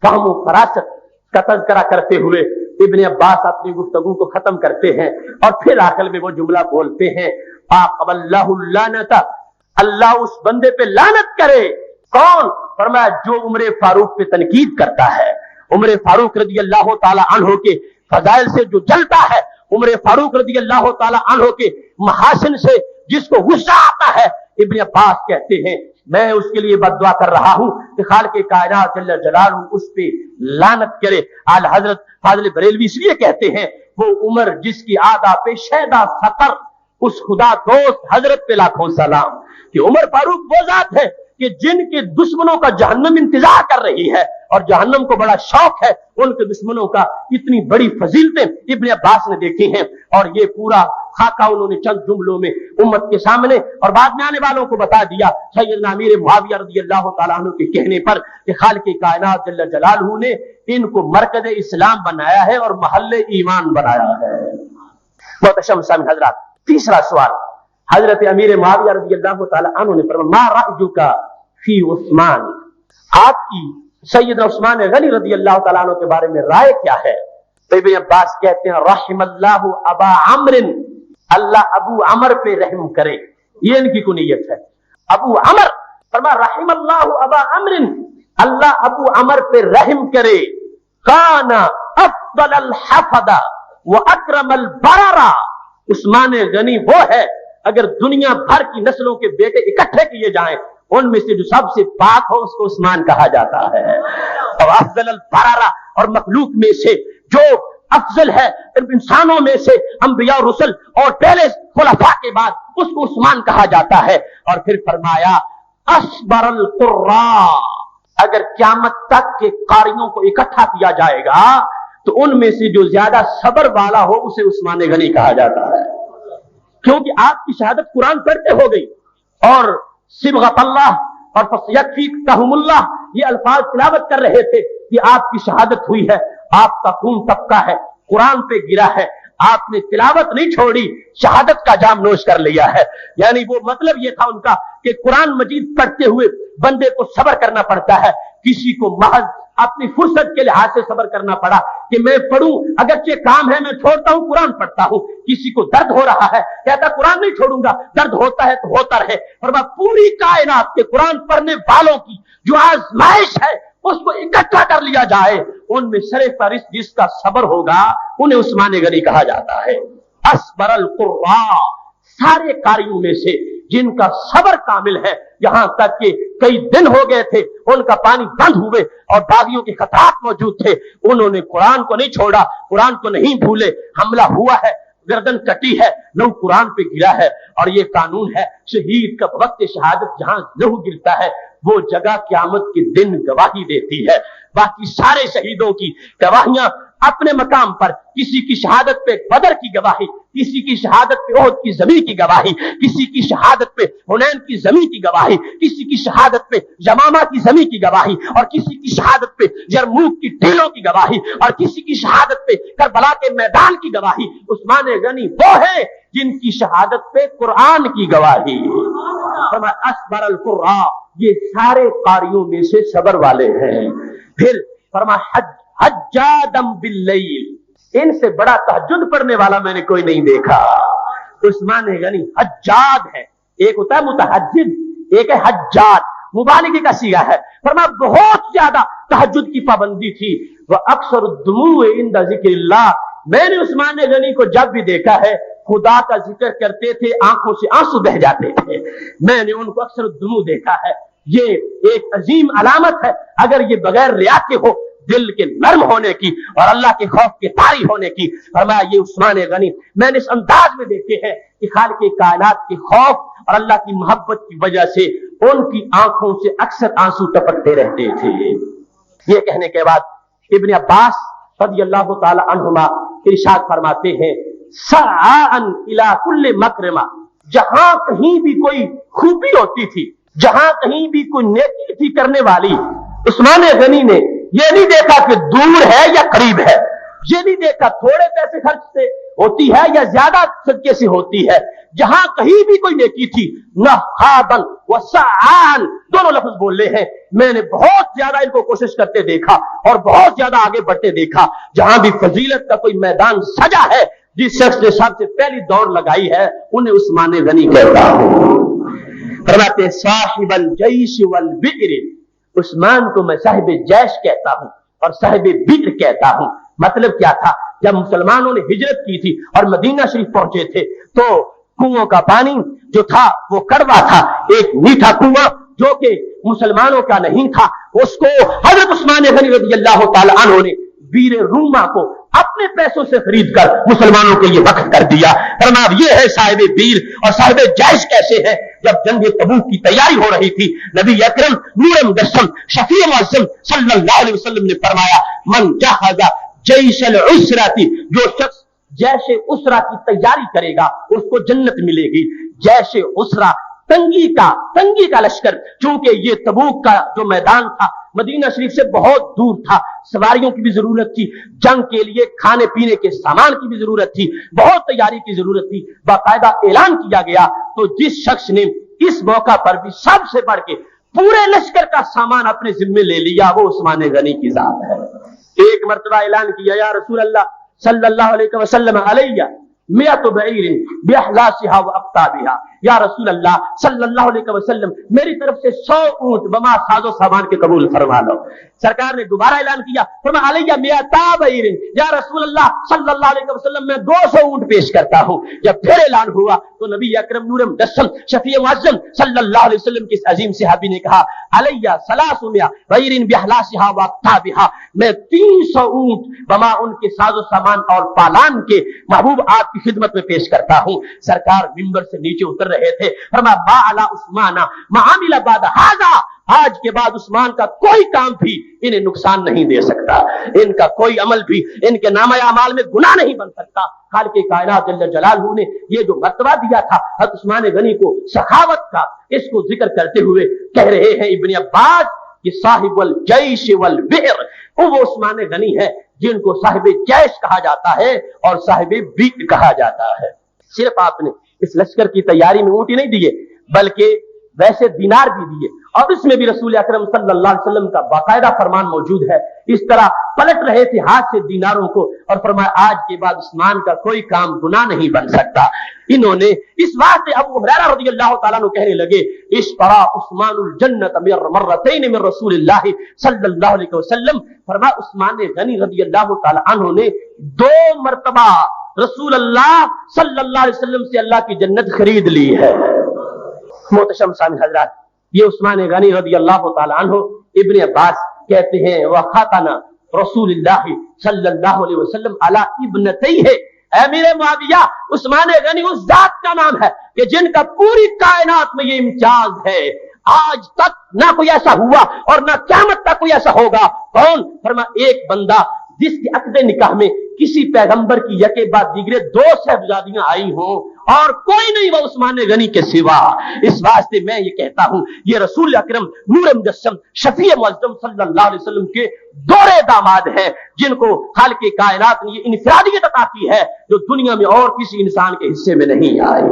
فہم و فراست کا تذکرہ کرتے ہوئے ابن عباس اپنی گفتگو کو ختم کرتے ہیں اور پھر آخر میں وہ جملہ بولتے ہیں، عاقب اللہ اللعنۃ، اللہ اس بندے پہ لعنت کرے۔ کون؟ فرمایا جو عمر فاروق پہ تنقید کرتا ہے، عمر فاروق رضی اللہ تعالی عنہ کے فضائل سے جو جلتا ہے، عمر فاروق رضی اللہ تعالی عنہ کے محاسن سے جس کو غصہ آتا ہے، ابن عباس کہتے ہیں میں اس کے لیے بد دعا کر رہا ہوں کہ خالق کائنات جل جلالہ اس پہ لعنت کرے۔ آل حضرت فاضل بریلوی اس لیے کہتے ہیں وہ عمر جس کی آدا پہ شیدا فقر، اس خدا دوست حضرت پہ لاکھوں سلام، کہ عمر فاروق وہ ذات ہے کہ جن کے دشمنوں کا جہنم انتظار کر رہی ہے اور جہنم کو بڑا شوق ہے، ان کے دشمنوں کا اتنی بڑی فضیلتیں ابن عباس نے دیکھی ہیں، اور یہ پورا خاکہ انہوں نے چند جملوں میں امت کے سامنے اور بعد میں آنے والوں کو بتا دیا۔ سیدنا امیر معاویہ رضی اللہ تعالیٰ عنہ کے کہنے پر کہ خالق کائنات جل جلالہ نے ان کو مرکز اسلام بنایا ہے اور محل ایمان بنایا ہے۔ محترم سامعین حضرات، تیسرا سوال حضرت امیر معاویہ رضی اللہ تعالیٰ عنہ نے فرمایا ما رأیک فی عثمان، آپ کی سیدنا عثمان غنی رضی اللہ تعالیٰ عنہ کے بارے میں رائے کیا ہے؟ تو ابن عباس کہتے ہیں رحم اللہ ابا عمر، اللہ ابو عمر پہ رحم کرے، یہ ان کی کنیت ہے۔ ابو عمر فرمایا رحم اللہ ابا عمر، اللہ ابو عمر پہ رحم کرے، کان افضل الحفظ واکرم البررہ، عثمان غنی وہ ہے اگر دنیا بھر کی نسلوں کے بیٹے اکٹھے کیے جائیں ان میں سے جو سب سے پاک ہو اس کو عثمان کہا جاتا ہے۔ اور افضل البررہ، اور مخلوق میں سے جو افضل ہے انسانوں میں سے انبیاء اور رسل اور پہلے خلفاء کے بعد اس کو عثمان کہا جاتا ہے۔ اور پھر فرمایا اصبر القراء، اگر قیامت تک کے قاریوں کو اکٹھا کیا جائے گا تو ان میں سے جو زیادہ صبر والا ہو اسے عثمان غنی کہا جاتا ہے، کیونکہ آپ کی شہادت قرآن پڑھتے ہو گئی اور صبغت اللہ اور فسیکفیکہم اللہ یہ الفاظ تلاوت کر رہے تھے کہ آپ کی شہادت ہوئی ہے، آپ کا خون طبقہ ہے، قرآن پہ گرا ہے، آپ نے تلاوت نہیں چھوڑی، شہادت کا جام نوش کر لیا ہے۔ یعنی وہ مطلب یہ تھا ان کا کہ قرآن مجید پڑھتے ہوئے بندے کو صبر کرنا پڑتا ہے، کسی کو محض اپنی فرصت کے لحاظ سے صبر کرنا پڑا کہ میں پڑھوں، اگرچہ کام ہے میں چھوڑتا ہوں قرآن پڑھتا ہوں۔ کسی کو درد ہو رہا ہے کہتا قرآن نہیں چھوڑوں گا، درد ہوتا ہے تو ہوتا رہے۔ فرمایا پوری کائنات کے قرآن پڑھنے والوں کی جو آزمائش ہے اس کو اکٹھا کر لیا جائے، ان میں سر فہرست جس کا صبر ہوگا انہیں عثمان غنی کہا جاتا ہے۔ اصبر القراء، سارے قاریوں میں سے جن کا صبر کامل ہے، یہاں تک کہ کئی دن ہو گئے تھے ان کا پانی بند ہوئے اور باغیوں کے خطرات موجود تھے، انہوں نے قرآن کو نہیں چھوڑا، قرآن کو نہیں بھولے، حملہ ہوا ہے، گردن کٹی ہے، لہو قرآن پہ گرا ہے۔ اور یہ قانون ہے شہید کا وقت شہادت جہاں لہو گرتا ہے وہ جگہ قیامت کے دن گواہی دیتی ہے۔ باقی سارے شہیدوں کی گواہیاں اپنے مقام پر، کسی کی شہادت پہ بدر کی گواہی، کسی کی شہادت پہ احد کی زمین کی گواہی، کسی کی شہادت پہ حنین کی زمین کی گواہی، کسی کی شہادت پہ یمامہ کی زمین کی گواہی، اور کسی کی شہادت پہ یرموک کی ٹیلوں کی گواہی، اور کسی کی شہادت پہ کربلا کے میدان کی گواہی۔ عثمان غنی وہ ہے جن کی شہادت پہ قرآن کی گواہی۔ فرمایا اصبر القراء، یہ سارے قاریوں میں سے صبر والے ہیں۔ پھر فرمایا حجادم باللیل، ان سے بڑا تہجد پڑھنے والا میں نے کوئی نہیں دیکھا۔ عثمان غنی حجاج ہے، ایک ہوتا ہے متحجد، ایک ہے حجاج، مبالغے کا صیغہ ہے۔ فرمایا بہت زیادہ تہجد کی پابندی تھی۔ وَأَكْثَرُ الدُّمُوعِ عِنْدَ ذِكْرِ اللَّهِ، میں نے عثمان غنی کو جب بھی دیکھا ہے خدا کا ذکر کرتے تھے آنکھوں سے آنسو بہ جاتے تھے۔ میں نے ان کو اکثر الدموع دیکھا ہے۔ یہ ایک عظیم علامت ہے، اگر یہ بغیر ریا کے ہو، دل کے نرم ہونے کی اور اللہ کے خوف کے طاری ہونے کی۔ فرمایا یہ عثمان غنی میں نے اس انداز میں دیکھے ہیں کہ خالق کائنات کے خوف اور اللہ کی محبت کی وجہ سے ان کی آنکھوں سے اکثر آنسو ٹپکتے رہتے تھے۔ یہ کہنے کے بعد ابن عباس رضی اللہ تعالی عنہما ارشاد فرماتے ہیں سعاً الی کل مکرمہ، جہاں کہیں بھی کوئی خوبی ہوتی تھی، جہاں کہیں بھی کوئی نیکی تھی کرنے والی، عثمان غنی نے یہ نہیں دیکھا کہ دور ہے یا قریب ہے، یہ نہیں دیکھا تھوڑے پیسے خرچ سے ہوتی ہے یا زیادہ صدقے سے ہوتی ہے، جہاں کہیں بھی کوئی نیکی تھی نہابن وسعان دونوں لفظ بولے ہیں، میں نے بہت زیادہ ان کو کوشش کرتے دیکھا اور بہت زیادہ آگے بڑھتے دیکھا۔ جہاں بھی فضیلت کا کوئی میدان سجا ہے، جس شخص نے سب سے پہلی دوڑ لگائی ہے انہیں عثمان غنی کہتا ہوں۔ فرماتے صاحب الجیش والبئر، عثمان کو میں صاحب جیش کہتا ہوں اور صاحب بئر کہتا ہوں۔ مطلب کیا تھا؟ جب مسلمانوں نے ہجرت کی تھی اور مدینہ شریف پہنچے تھے تو کنووں کا پانی جو تھا وہ کڑوا تھا، ایک میٹھا کنواں جو کہ مسلمانوں کا نہیں تھا، اس کو حضرت عثمان غنی رضی اللہ تعالی عنہ نے بیر روما کو اپنے پیسوں سے خرید کر مسلمانوں کے لیے وقف کر دیا۔ فرمایا یہ ہے صاحب بیر اور صاحب جیش کیسے ہے؟ جب جنگ تبوک کی تیاری ہو رہی تھی، نبی اکرم نور مجسم شفیع معظم صلی اللہ علیہ وسلم نے فرمایا من جہز جیش العسرہ، جو شخص جیش اسرا کی تیاری کرے گا اس کو جنت ملے گی۔ جیش اسرا تنگی کا لشکر، چونکہ یہ تبوک کا جو میدان تھا مدینہ شریف سے بہت دور تھا، سواریوں کی بھی ضرورت تھی، جنگ کے لیے کھانے پینے کے سامان کی بھی ضرورت تھی، بہت تیاری کی ضرورت تھی۔ باقاعدہ اعلان کیا گیا تو جس شخص نے اس موقع پر بھی سب سے بڑھ کے پورے لشکر کا سامان اپنے ذمے لے لیا وہ عثمان غنی کی ذات ہے۔ ایک مرتبہ اعلان کیا یا رسول اللہ صلی اللہ علیہ وسلم علیہ مئۃ بعیر باحلاسها واقطابها، یا رسول اللہ صلی اللہ علیہ وسلم میری طرف سے 100 اونٹ بما ساز و سامان کے قبول فرما لو۔ سرکار نے دوبارہ اعلان کیا، فرمایا علیہ مئۃ بعیر، یا رسول اللہ صلی اللہ علیہ وسلم میں 200 اونٹ پیش کرتا ہوں۔ جب پھر اعلان ہوا تو نبی اکرم نور مجسم شفیع معظم صلی اللہ علیہ وسلم کے عظیم صحابی نے کہا علیہ 300 بعیر باحلاسها واقطابها، میں 300 اونٹ بما ان کے ساز و سامان اور پالان کے محبوب آپ کی خدمت میں پیش کرتا ہوں۔ سرکار منبر سے نیچے اتر رہے تھے، فرمایا ما علی عثمان ما عمل بعد ھذا، آج کے بعد عثمان کا کوئی کام بھی انہیں نقصان نہیں دے سکتا، ان کا کوئی عمل بھی ان کے نامہ اعمال میں گناہ نہیں بن سکتا۔ خالق کائنات جل جلالہ نے یہ جو مرتبہ دیا تھا حضرت عثمان غنی کو سخاوت کا، اس کو ذکر کرتے ہوئے کہہ رہے ہیں ابن عباس کہ صاحب الجیش والبئر، وہ عثمان غنی ہے جن کو صاحب جیش کہا جاتا ہے اور صاحب بئر کہا جاتا ہے۔ صرف آپ نے اس لشکر کی تیاری میں اونٹ ہی نہیں دیے بلکہ ویسے دینار بھی دیے، اور اس میں بھی رسول اکرم صلی اللہ علیہ وسلم کا باقاعدہ فرمان موجود ہے۔ اس طرح پلٹ رہے تھے ہاتھ سے دیناروں کو اور فرمایا آج کے بعد عثمان کا کوئی کام گناہ نہیں بن سکتا۔ انہوں نے اس واسطے ابو ہریرہ رضی اللہ تعالیٰ عنہ کہنے لگے اشترى عثمان الجنت مرتين من رسول اللہ صلی اللہ علیہ وسلم، فرمایا عثمان غنی رضی اللہ تعالیٰ عنہ نے 2 مرتبہ رسول اللہ صلی اللہ علیہ وسلم سے اللہ کی جنت خرید لی ہے۔ محتشم سامعین حضرات، یہ عثمان غنی رضی اللہ تعالی عنہ ابن عباس کہتے ہیں وخاتنا رسول اللہ صلی اللہ علیہ وسلم علی ابنتیہ، اے میرے معاویہ عثمان غنی اس ذات کا نام ہے کہ جن کا پوری کائنات میں یہ امتیاز ہے، آج تک نہ کوئی ایسا ہوا اور نہ قیامت تک کوئی ایسا ہوگا۔ کون؟ فرمایا ایک بندہ جس کے عقد نکاح میں کسی پیغمبر کی یکے بعد دیگرے 2 صاحبزادیاں آئی ہوں اور کوئی نہیں وہ عثمان غنی کے سوا۔ اس واسطے میں یہ کہتا ہوں یہ رسول اکرم نور مجسم شفیع معظم صلی اللہ علیہ وسلم کے دورے داماد ہیں جن کو خالق کائنات نے یہ انفرادیت عطا کی ہے جو دنیا میں اور کسی انسان کے حصے میں نہیں آئی۔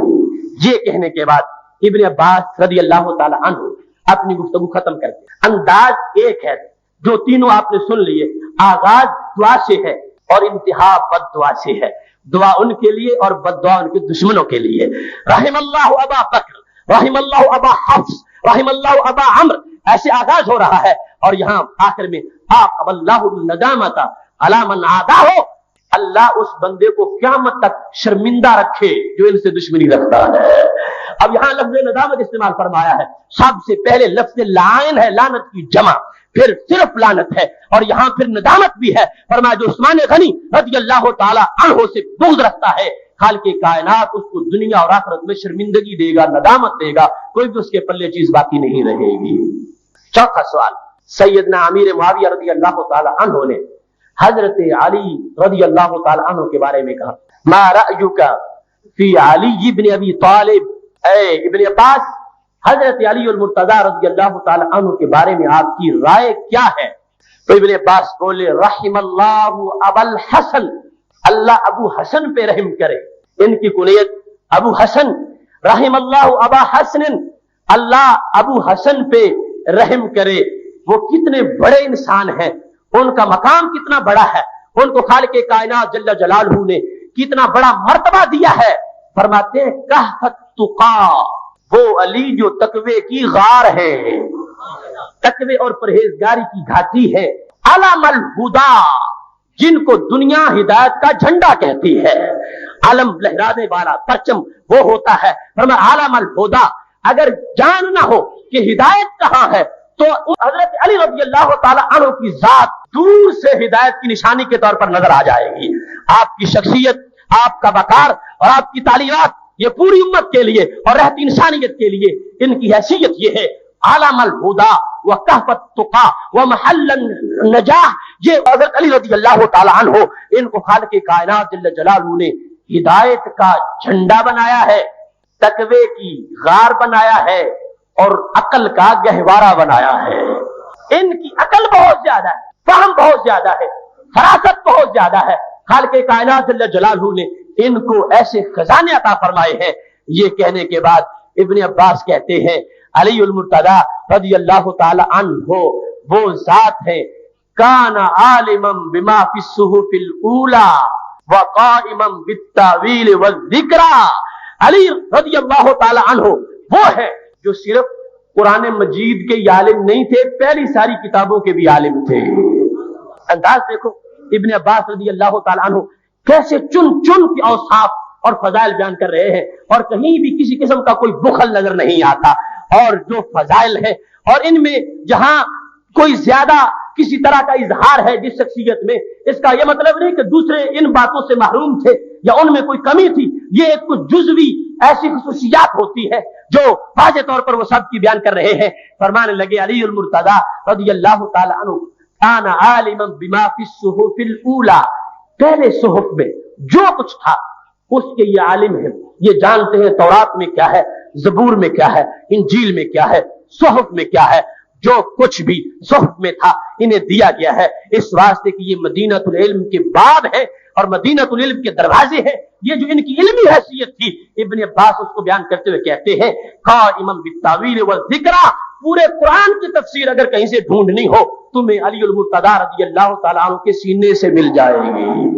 یہ کہنے کے بعد ابن عباس رضی اللہ تعالی عنہ اپنی گفتگو ختم کرتے، انداز ایک ہے جو تینوں آپ نے سن لیے، آغاز دعا سے ہے اور انتہا بد دعا سے ہے۔ دعا ان کے لیے اور بد دعا ان کے دشمنوں کے لیے. رحم اللہ ابا بکر، رحم اللہ ابا حفص، رحم اللہ ابا عمر، ایسے آغاز ہو رہا ہے. اور یہاں آخر میں عاقب اللہ الندامۃ علی من عاداہ، اللہ اس بندے کو قیامت تک شرمندہ رکھے جو ان سے دشمنی رکھتا ہے. اب یہاں لفظ ندامت استعمال فرمایا ہے. سب سے پہلے لفظ لعن ہے، لعنت کی جمع، پھر صرف لعنت ہے، اور یہاں پھر ندامت بھی ہے. فرمایا جو عثمان غنی رضی اللہ تعالی عنہ سے بغض رکھتا ہے، خالق کائنات اس کو دنیا اور آخرت میں شرمندگی دے گا، ندامت دے گا، کوئی بھی اس کے پلے چیز باقی نہیں رہے گی. چوتھا سوال، سیدنا امیر معاویہ رضی اللہ تعالی عنہ نے حضرت علی رضی اللہ تعالی عنہ کے بارے میں کہا، ما رأیک فی علی ابن ابی طالب، اے ابن عباس، حضرت علی المرتضی رضی اللہ تعالی عنہ کے بارے میں آپ کی رائے کیا ہے؟ تو ابن عباس بولے، رحم اللہ ابا الحسن، اللہ ابو حسن پہ رحم کرے. ان کی کنیت ابو حسن، رحم اللہ ابا حسن، اللہ ابو حسن پہ رحم کرے. وہ کتنے بڑے انسان ہیں، ان کا مقام کتنا بڑا ہے، ان کو خالق کائنات جل جلالہ نے کتنا بڑا مرتبہ دیا ہے. فرماتے ہیں کہف التقا، وہ علی جو تقوی کی غار ہے، تقوی اور پرہیزگاری کی گھاٹی ہے. علم الہدا، جن کو دنیا ہدایت کا جھنڈا کہتی ہے، علم لہرانے والا پرچم وہ ہوتا ہے. فرمایا علم الہدا، اگر جاننا ہو کہ ہدایت کہاں ہے تو حضرت علی رضی اللہ تعالی عنہ کی ذات دور سے ہدایت کی نشانی کے طور پر نظر آ جائے گی. آپ کی شخصیت، آپ کا وقار اور آپ کی تعلیمات یہ پوری امت کے لیے اور رہتی انسانیت کے لیے ان کی حیثیت یہ ہے. عالم الہدا وکہف التقا ومحل النجاح، یہ حضرت علی رضی اللہ تعالی عنہ، ان کو خالق کائنات جل جلالہ نے ہدایت کا جھنڈا بنایا ہے، تقوی کی غار بنایا ہے اور عقل کا گہوارہ بنایا ہے. ان کی عقل بہت زیادہ ہے، فہم بہت زیادہ ہے، فراست بہت زیادہ ہے. خالق کائنات جل جلالہ نے ان کو ایسے خزانے عطا فرمائے ہیں. یہ کہنے کے بعد ابن عباس کہتے ہیں علی المرتضی رضی اللہ تعالی عنہ وہ ذات ہے کان عالما بما فی الصحف الاولی وقائما بالتاویل والذکر. علی رضی اللہ تعالی عنہ وہ ہے جو صرف قرآن مجید کے عالم نہیں تھے، پہلی ساری کتابوں کے بھی عالم تھے. انداز دیکھو ابن عباس رضی اللہ تعالی عنہ کیسے چن چن کے اوصاف اور فضائل بیان کر رہے ہیں، اور کہیں بھی کسی قسم کا کوئی بخل نظر نہیں آتا. اور جو فضائل ہیں اور ان میں جہاں کوئی زیادہ کسی طرح کا اظہار ہے جس شخصیت میں، اس کا یہ مطلب نہیں کہ دوسرے ان باتوں سے محروم تھے یا ان میں کوئی کمی تھی. یہ ایک کچھ جزوی ایسی خصوصیات ہوتی ہے جو واضح طور پر وہ سب کی بیان کر رہے ہیں. فرمانے لگے علی المرتضی رضی اللہ تعالی عنہ کان عالما بما فی الصحف الاولی، پہلے صحف میں جو کچھ تھا اس کے یہ عالم ہیں، یہ جانتے ہیں تورات میں کیا ہے، زبور میں کیا ہے، انجیل میں کیا ہے، صحف میں کیا ہے. جو کچھ بھی صحف میں تھا انہیں دیا گیا ہے اس واسطے کہ یہ مدینۃ العلم کے باب ہے اور مدینۃ العلم کے دروازے ہیں. یہ جو ان کی علمی حیثیت تھی، ابن عباس اس کو بیان کرتے ہوئے کہتے ہیں قائما بالتاویل والذکر، پورے قرآن کی تفسیر اگر کہیں سے ڈھونڈنی ہو تمہیں علی المرتضی رضی اللہ تعالیٰ عنہ کے سینے سے مل جائے گی.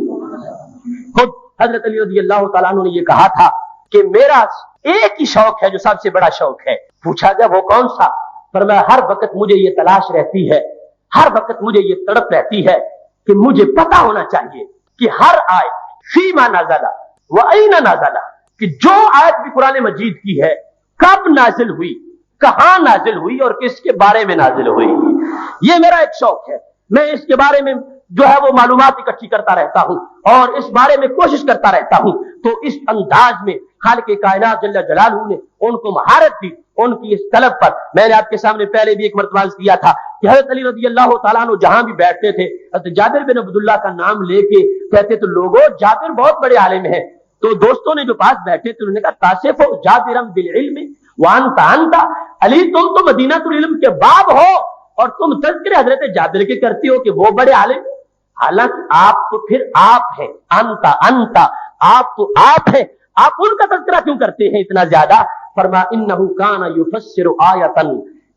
خود حضرت علی رضی اللہ تعالیٰ عنہ نے یہ کہا تھا کہ میرا ایک ہی شوق ہے جو سب سے بڑا شوق ہے. پوچھا گیا وہ کون سا؟ فرمایا ہر وقت مجھے یہ تلاش رہتی ہے، ہر وقت مجھے یہ تڑپ رہتی ہے کہ مجھے پتا ہونا چاہیے کہ ہر آیت فیما نازل و این نازل، کہ جو آیت بھی قرآن مجید کی ہے کب نازل ہوئی، کہاں نازل ہوئی اور کس کے بارے میں نازل ہوئی. یہ میرا ایک شوق ہے. میں اس کے بارے میں جو ہے وہ معلومات اکٹھی کرتا رہتا ہوں اور اس بارے میں کوشش کرتا رہتا ہوں. تو اس انداز میں خالق کائنات جل جلالہ نے ان کو مہارت دی ان کی اس طلب پر. میں نے آپ کے سامنے پہلے بھی ایک مرتبہ کیا تھا کہ حضرت علی رضی اللہ تعالیٰ عنہ جہاں بھی بیٹھتے تھے حضرت جابر بن عبداللہ کا نام لے کے کہتے تو لوگوں جابر بہت بڑے عالم ہیں. تو دوستوں نے جو پاس بیٹھے تھے انہوں نے کہا تاسف جابر بالعلم وانت انت، علی تم تو مدینۃ العلم کے باب ہو اور تم تذکرے حضرت جابر کے کرتے ہو کہ وہ بڑے عالم، حالانکہ آپ تو پھر آپ ہیں، انت آپ تو آپ ہیں، آپ ان کا تذکرہ کیوں کرتے ہیں اتنا زیادہ؟ فرما انہ کان یفسر آیتا،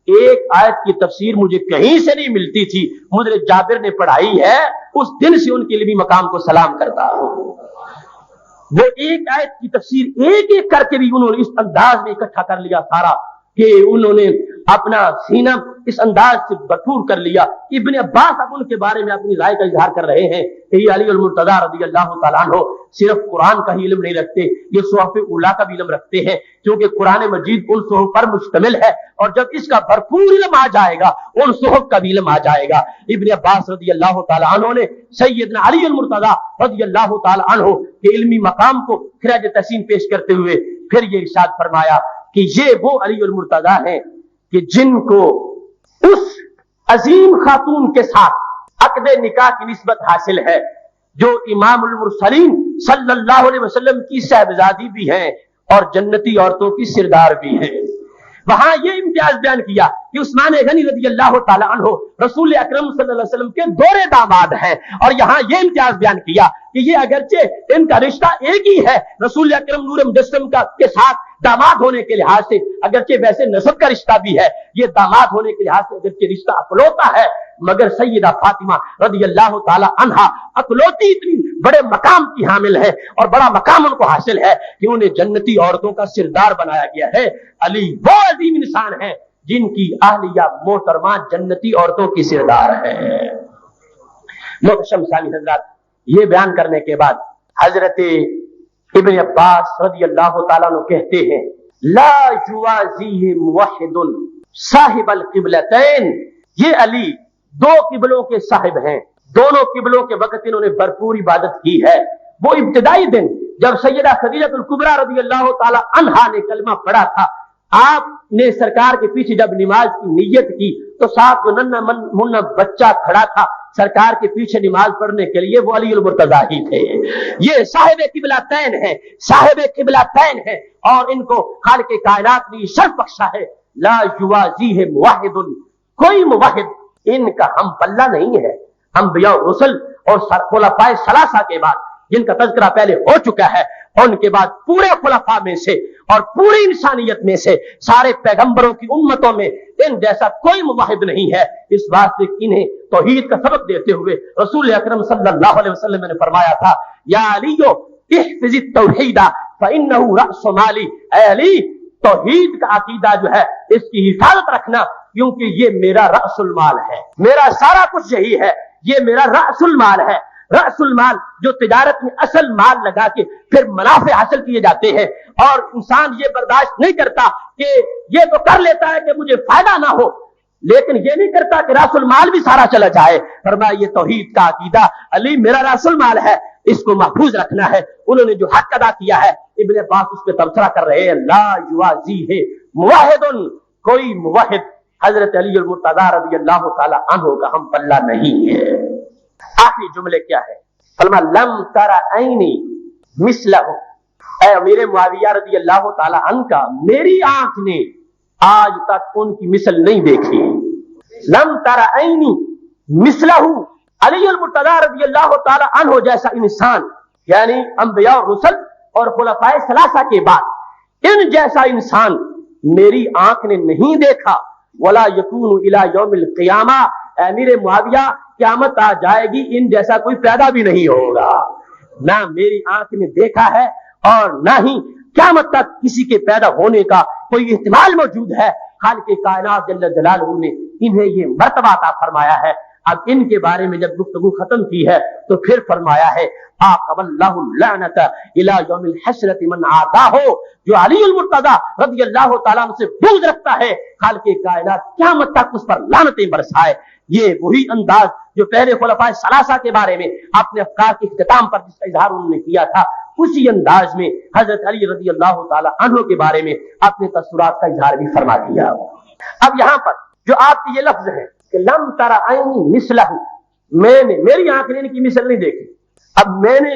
ایک آیت کی تفسیر مجھے کہیں سے نہیں ملتی تھی، مجھے جابر نے پڑھائی ہے، اس دن سے ان کے لیے بھی مقام کو سلام کرتا ہوں. وہ ایک آیت کی تفسیر ایک ایک کر کے بھی انہوں نے اس انداز میں اکٹھا کر لیا سارا کہ انہوں نے اپنا سینہ اس انداز سے بھرپور کر لیا۔ ابن عباس اب ان کے بارے میں اپنی رائے کا اظہار کر رہے ہیں کہ یہ علی المرتضیٰ رضی اللہ تعالیٰ عنہ صرف قرآن کا ہی علم نہیں رکھتے، یہ صحف اولیٰ کا بھی علم رکھتے ہیں، کیونکہ قرآن مجید ان صحف پر مشتمل ہے، اور جب اس کا بھرپور علم آ جائے گا ان صحف کا بھی علم آ جائے گا۔ ابن عباس رضی اللہ تعالیٰ عنہ نے سیدنا علی المرتضیٰ رضی اللہ تعالیٰ عنہ کے علمی مقام کو خراج تحسین پیش کرتے ہوئے پھر یہ ارشاد فرمایا کہ یہ وہ علی المرتضیٰ ہیں کہ جن کو اس عظیم خاتون کے ساتھ عقد نکاح کی نسبت حاصل ہے جو امام المرسلین صلی اللہ علیہ وسلم کی صاحبزادی بھی ہیں اور جنتی عورتوں کی سردار بھی ہیں۔ وہاں یہ امتیاز بیان کیا کہ عثمان غنی رضی اللہ تعالی عنہ رسول اکرم صلی اللہ علیہ وسلم کے دورے داماد ہیں، اور یہاں یہ امتیاز بیان کیا کہ یہ اگرچہ ان کا رشتہ ایک ہی ہے رسول اکرم نور مجسم کا کے ساتھ داماد ہونے کے لحاظ سے، اگرچہ ویسے نسب کا رشتہ بھی ہے، یہ داماد ہونے کے لحاظ سے اگرچہ رشتہ اکلوتا ہے، مگر سیدہ فاطمہ رضی اللہ تعالی عنہا اکلوتی اتنی بڑے مقام کی حامل ہے اور بڑا مقام ان کو حاصل ہے کہ انہیں جنتی عورتوں کا سردار بنایا گیا ہے۔ علی وہ عظیم انسان ہیں جن کی اہلیہ محترمہ جنتی عورتوں کی سردار ہے۔ محترم سامعین حضرات، یہ بیان کرنے کے بعد حضرت ابن عباس رضی اللہ تعالیٰ عنہ کہتے ہیں لا یوازیہ موحد صاحب القبلتین، یہ علی دو قبلوں کے صاحب ہیں، دونوں قبلوں کے وقت انہوں نے بھرپور عبادت کی ہے۔ وہ ابتدائی دن جب سیدہ خدیجہ الکبریٰ رضی اللہ تعالی عنہا نے کلمہ پڑھا تھا، آپ نے سرکار کے پیچھے جب نماز کی نیت کی تو ساتھ وہ ننھا منھا بچہ کھڑا تھا سرکار کے پیچھے نماز پڑھنے کے لیے، وہ علی المرتضیٰ ہی تھے۔ یہ صاحب قبلتین ہیں، صاحب قبلتین ہیں، اور ان کو خالق کائنات نے شرف بخشا ہے لا یوازیہ موحد، کوئی موحد ان کا ہم پلہ نہیں ہے۔ انبیاء و رسل اور خلفاء ثلاثہ کے بعد جن کا تذکرہ پہلے ہو چکا ہے، ان کے بعد پورے خلفاء میں سے اور پوری انسانیت میں سے سارے پیغمبروں کی امتوں میں ان جیسا کوئی موحد نہیں ہے۔ اس واسطے انہیں توحید کا سبق دیتے ہوئے رسول اکرم صلی اللہ علیہ وسلم نے فرمایا تھا یا علی احفظ التوحید فانہ رأس مالی، اے علی توحید کا عقیدہ جو ہے اس کی حفاظت رکھنا، کیونکہ یہ میرا رأس المال ہے، میرا سارا کچھ یہی ہے، یہ میرا رأس المال ہے۔ رأس المال جو تجارت میں اصل مال لگا کے پھر منافع حاصل کیے جاتے ہیں، اور انسان یہ برداشت نہیں کرتا کہ یہ تو کر لیتا ہے کہ مجھے فائدہ نہ ہو، لیکن یہ نہیں کرتا کہ رأس المال بھی سارا چلا جائے۔ فرمایا یہ توحید کا عقیدہ علی میرا رأس المال ہے، اس کو محفوظ رکھنا ہے۔ انہوں نے جو حق ادا کیا ہے ابن عباس اس پہ تبصرہ کر رہے ہیں لا یوازیہ موحد، کوئی موحد حضرت علی المرتضیٰ رضی اللہ تعالی عنہ کا ہم پلہ نہیں ہے۔ آخری جملے کیا ہے؟ فرمایا لم تر عینی مثلہ، اے امیر معاویہ رضی اللہ تعالی عنہ کا میری آنکھ نے آج تک ان کی مثل نہیں دیکھی۔ لم تر عینی مثلہ، علی المرتضیٰ رضی اللہ تعالی عنہ جیسا انسان، یعنی انبیاء اور رسل اور خلفاء ثلاثہ کے بعد ان جیسا انسان میری آنکھ نے نہیں دیکھا۔ ولا یکون الی یوم القیامہ، امیر معاویہ قیامت آ جائے گی ان جیسا کوئی پیدا بھی نہیں ہوگا، نہ میری آنکھ نے دیکھا ہے اور نہ ہی قیامت تک کسی کے پیدا ہونے کا کوئی احتمال موجود ہے۔ خالق کائنات جل جلالہ نے انہیں یہ مرتبہ عطا فرمایا ہے۔ اب ان کے بارے میں جب گفتگو ختم کی ہے تو پھر فرمایا ہے عاقب اللہ اللعنۃ الی یوم الحشرۃ من عاداہ، جو علی المرتضیٰ رضی اللہ تعالیٰ عنہ سے بغض رکھتا ہے خالق کائنات قیامت تک اس پر لعنتیں برسائے۔ یہ وہی انداز جو پہلے خلفاء ثلاثہ کے بارے میں اپنے افکار کے اختتام پر جس کا اظہار انہوں نے کیا تھا، اسی انداز میں حضرت علی رضی اللہ تعالی عنہ کے بارے میں اپنے تاثرات کا اظہار بھی فرما دیا۔ اب یہاں پر جو آپ کے یہ لفظ ہے کہ لم تر عینی مثلہ، میں نے میری آنکھ نے ان کی مثل نہیں دیکھی، اب میں نے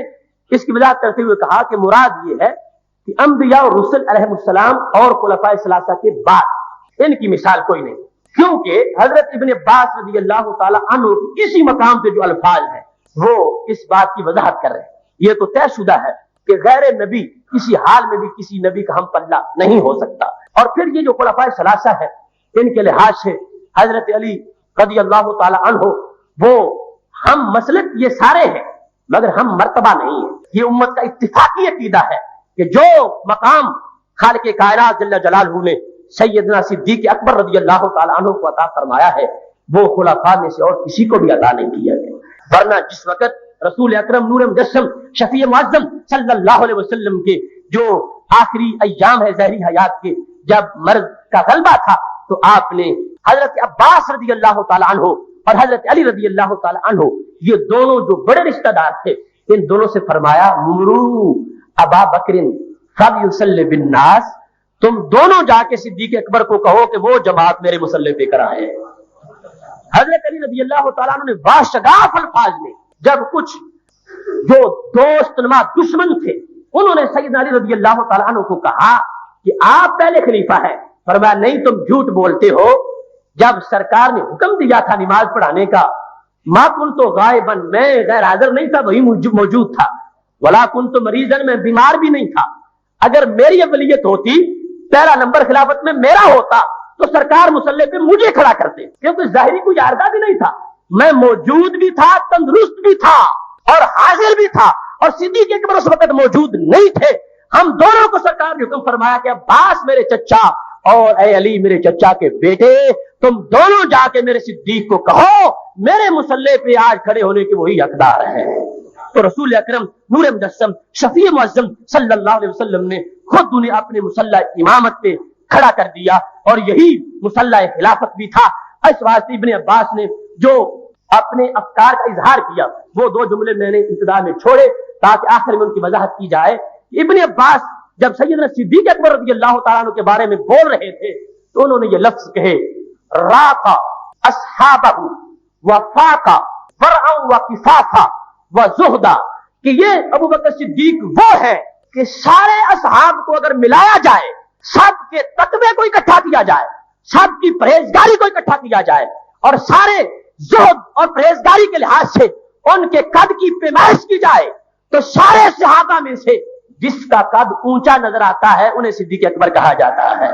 اس کی وضاحت کرتے ہوئے کہا کہ مراد یہ ہے کہ انبیاء اور رسل علیہ السلام اور خلفاء ثلاثہ کے بعد ان کی مثال کوئی نہیں، کیونکہ حضرت ابن عباس رضی اللہ تعالی عنہ کی اسی مقام پہ جو الفاظ ہیں وہ اس بات کی وضاحت کر رہے ہیں۔ یہ تو طے شدہ ہے کہ غیر نبی کسی حال میں بھی کسی نبی کا ہم پلہ نہیں ہو سکتا، اور پھر یہ جو خلفاء ثلاثہ ہے ان کے لحاظ سے حضرت علی رضی اللہ تعالی عنہ وہ ہم مسلک یہ سارے ہیں مگر ہم مرتبہ نہیں ہیں۔ یہ امت کا اتفاقی عقیدہ ہے کہ جو مقام خالق کائنات جل جلالہ نے سیدنا صدیق اکبر رضی اللہ تعالیٰ عنہ کو عطا فرمایا ہے وہ خلفاء میں سے اور کسی کو بھی عطا نہیں کیا گیا. ورنہ جس وقت رسول اکرم نور مجسم شفیع معظم صلی اللہ علیہ وسلم کے جو آخری ایام ہے ظاہری حیات کے جب مرض کا غلبہ تھا تو آپ نے حضرت عباس رضی اللہ تعالیٰ عنہ اور حضرت علی رضی اللہ تعالیٰ عنہ یہ دونوں جو بڑے رشتہ دار تھے ان دونوں سے فرمایا مرو ابا بکر فلیصلی بالناس، تم دونوں جا کے صدیق اکبر کو کہو کہ وہ جماعت میرے مصلی پہ کرائے. حضرت علی رضی اللہ تعالیٰ عنہ نے باشگاف الفاظ میں جب کچھ جو دوست نما دشمن تھے انہوں نے سیدنا علی رضی اللہ تعالیٰ عنہ کو کہا کہ آپ پہلے خلیفہ ہیں، فرمایا نہیں تم جھوٹ بولتے ہو، جب سرکار نے حکم دیا تھا نماز پڑھانے کا ما کنت غائبا، میں غیر حاضر نہیں تھا، وہی موجود تھا، ولا کنت مریضا، میں بیمار بھی نہیں تھا. اگر میری اولویت ہوتی پہلا نمبر خلافت میں میرا ہوتا تو سرکار مصلی پہ مجھے کھڑا کرتے، کیونکہ ظاہری کوئی عارضہ بھی نہیں تھا، میں موجود بھی تھا، تندرست بھی تھا اور حاضر بھی تھا، اور صدیق اکبر اس وقت موجود نہیں تھے. ہم دونوں کو سرکار نے حکم فرمایا کہ عباس میرے چچا اور اے علی میرے چچا کے بیٹے، تم دونوں جا کے میرے صدیق کو کہو میرے مصلی پہ آج کھڑے ہونے کے وہی حقدار ہیں. تو رسول اکرم نور مجسم شفیع معظم صلی اللہ علیہ وسلم نے خود انہیں اپنے مصلی امامت پہ کھڑا کر دیا اور یہی مصلی خلافت بھی تھا. اس واسطے ابن عباس نے جو اپنے افکار کا اظہار کیا وہ دو جملے میں نے ابتدا میں چھوڑے تاکہ آخر میں ان کی وضاحت کی جائے. ابن عباس جب سیدنا صدیق اکبر رضی اللہ تعالیٰ عنہ کے بارے میں بول رہے تھے تو انہوں نے یہ لفظ کہے راقا اصحابہ وفاقا ورعا وکفافا وزہدا، کہ یہ ابو بکر صدیق وہ ہے کہ سارے اصحاب کو اگر ملایا جائے، سب کے تقوی کو اکٹھا کیا جائے، سب کی پرہیزگاری کو اکٹھا کیا جائے اور سارے زہد اور پرہیزگاری کے لحاظ سے ان کے قد کی پیمائش کی جائے تو سارے صحابہ میں سے جس کا قد اونچا نظر آتا ہے انہیں صدیق اکبر کہا جاتا ہے.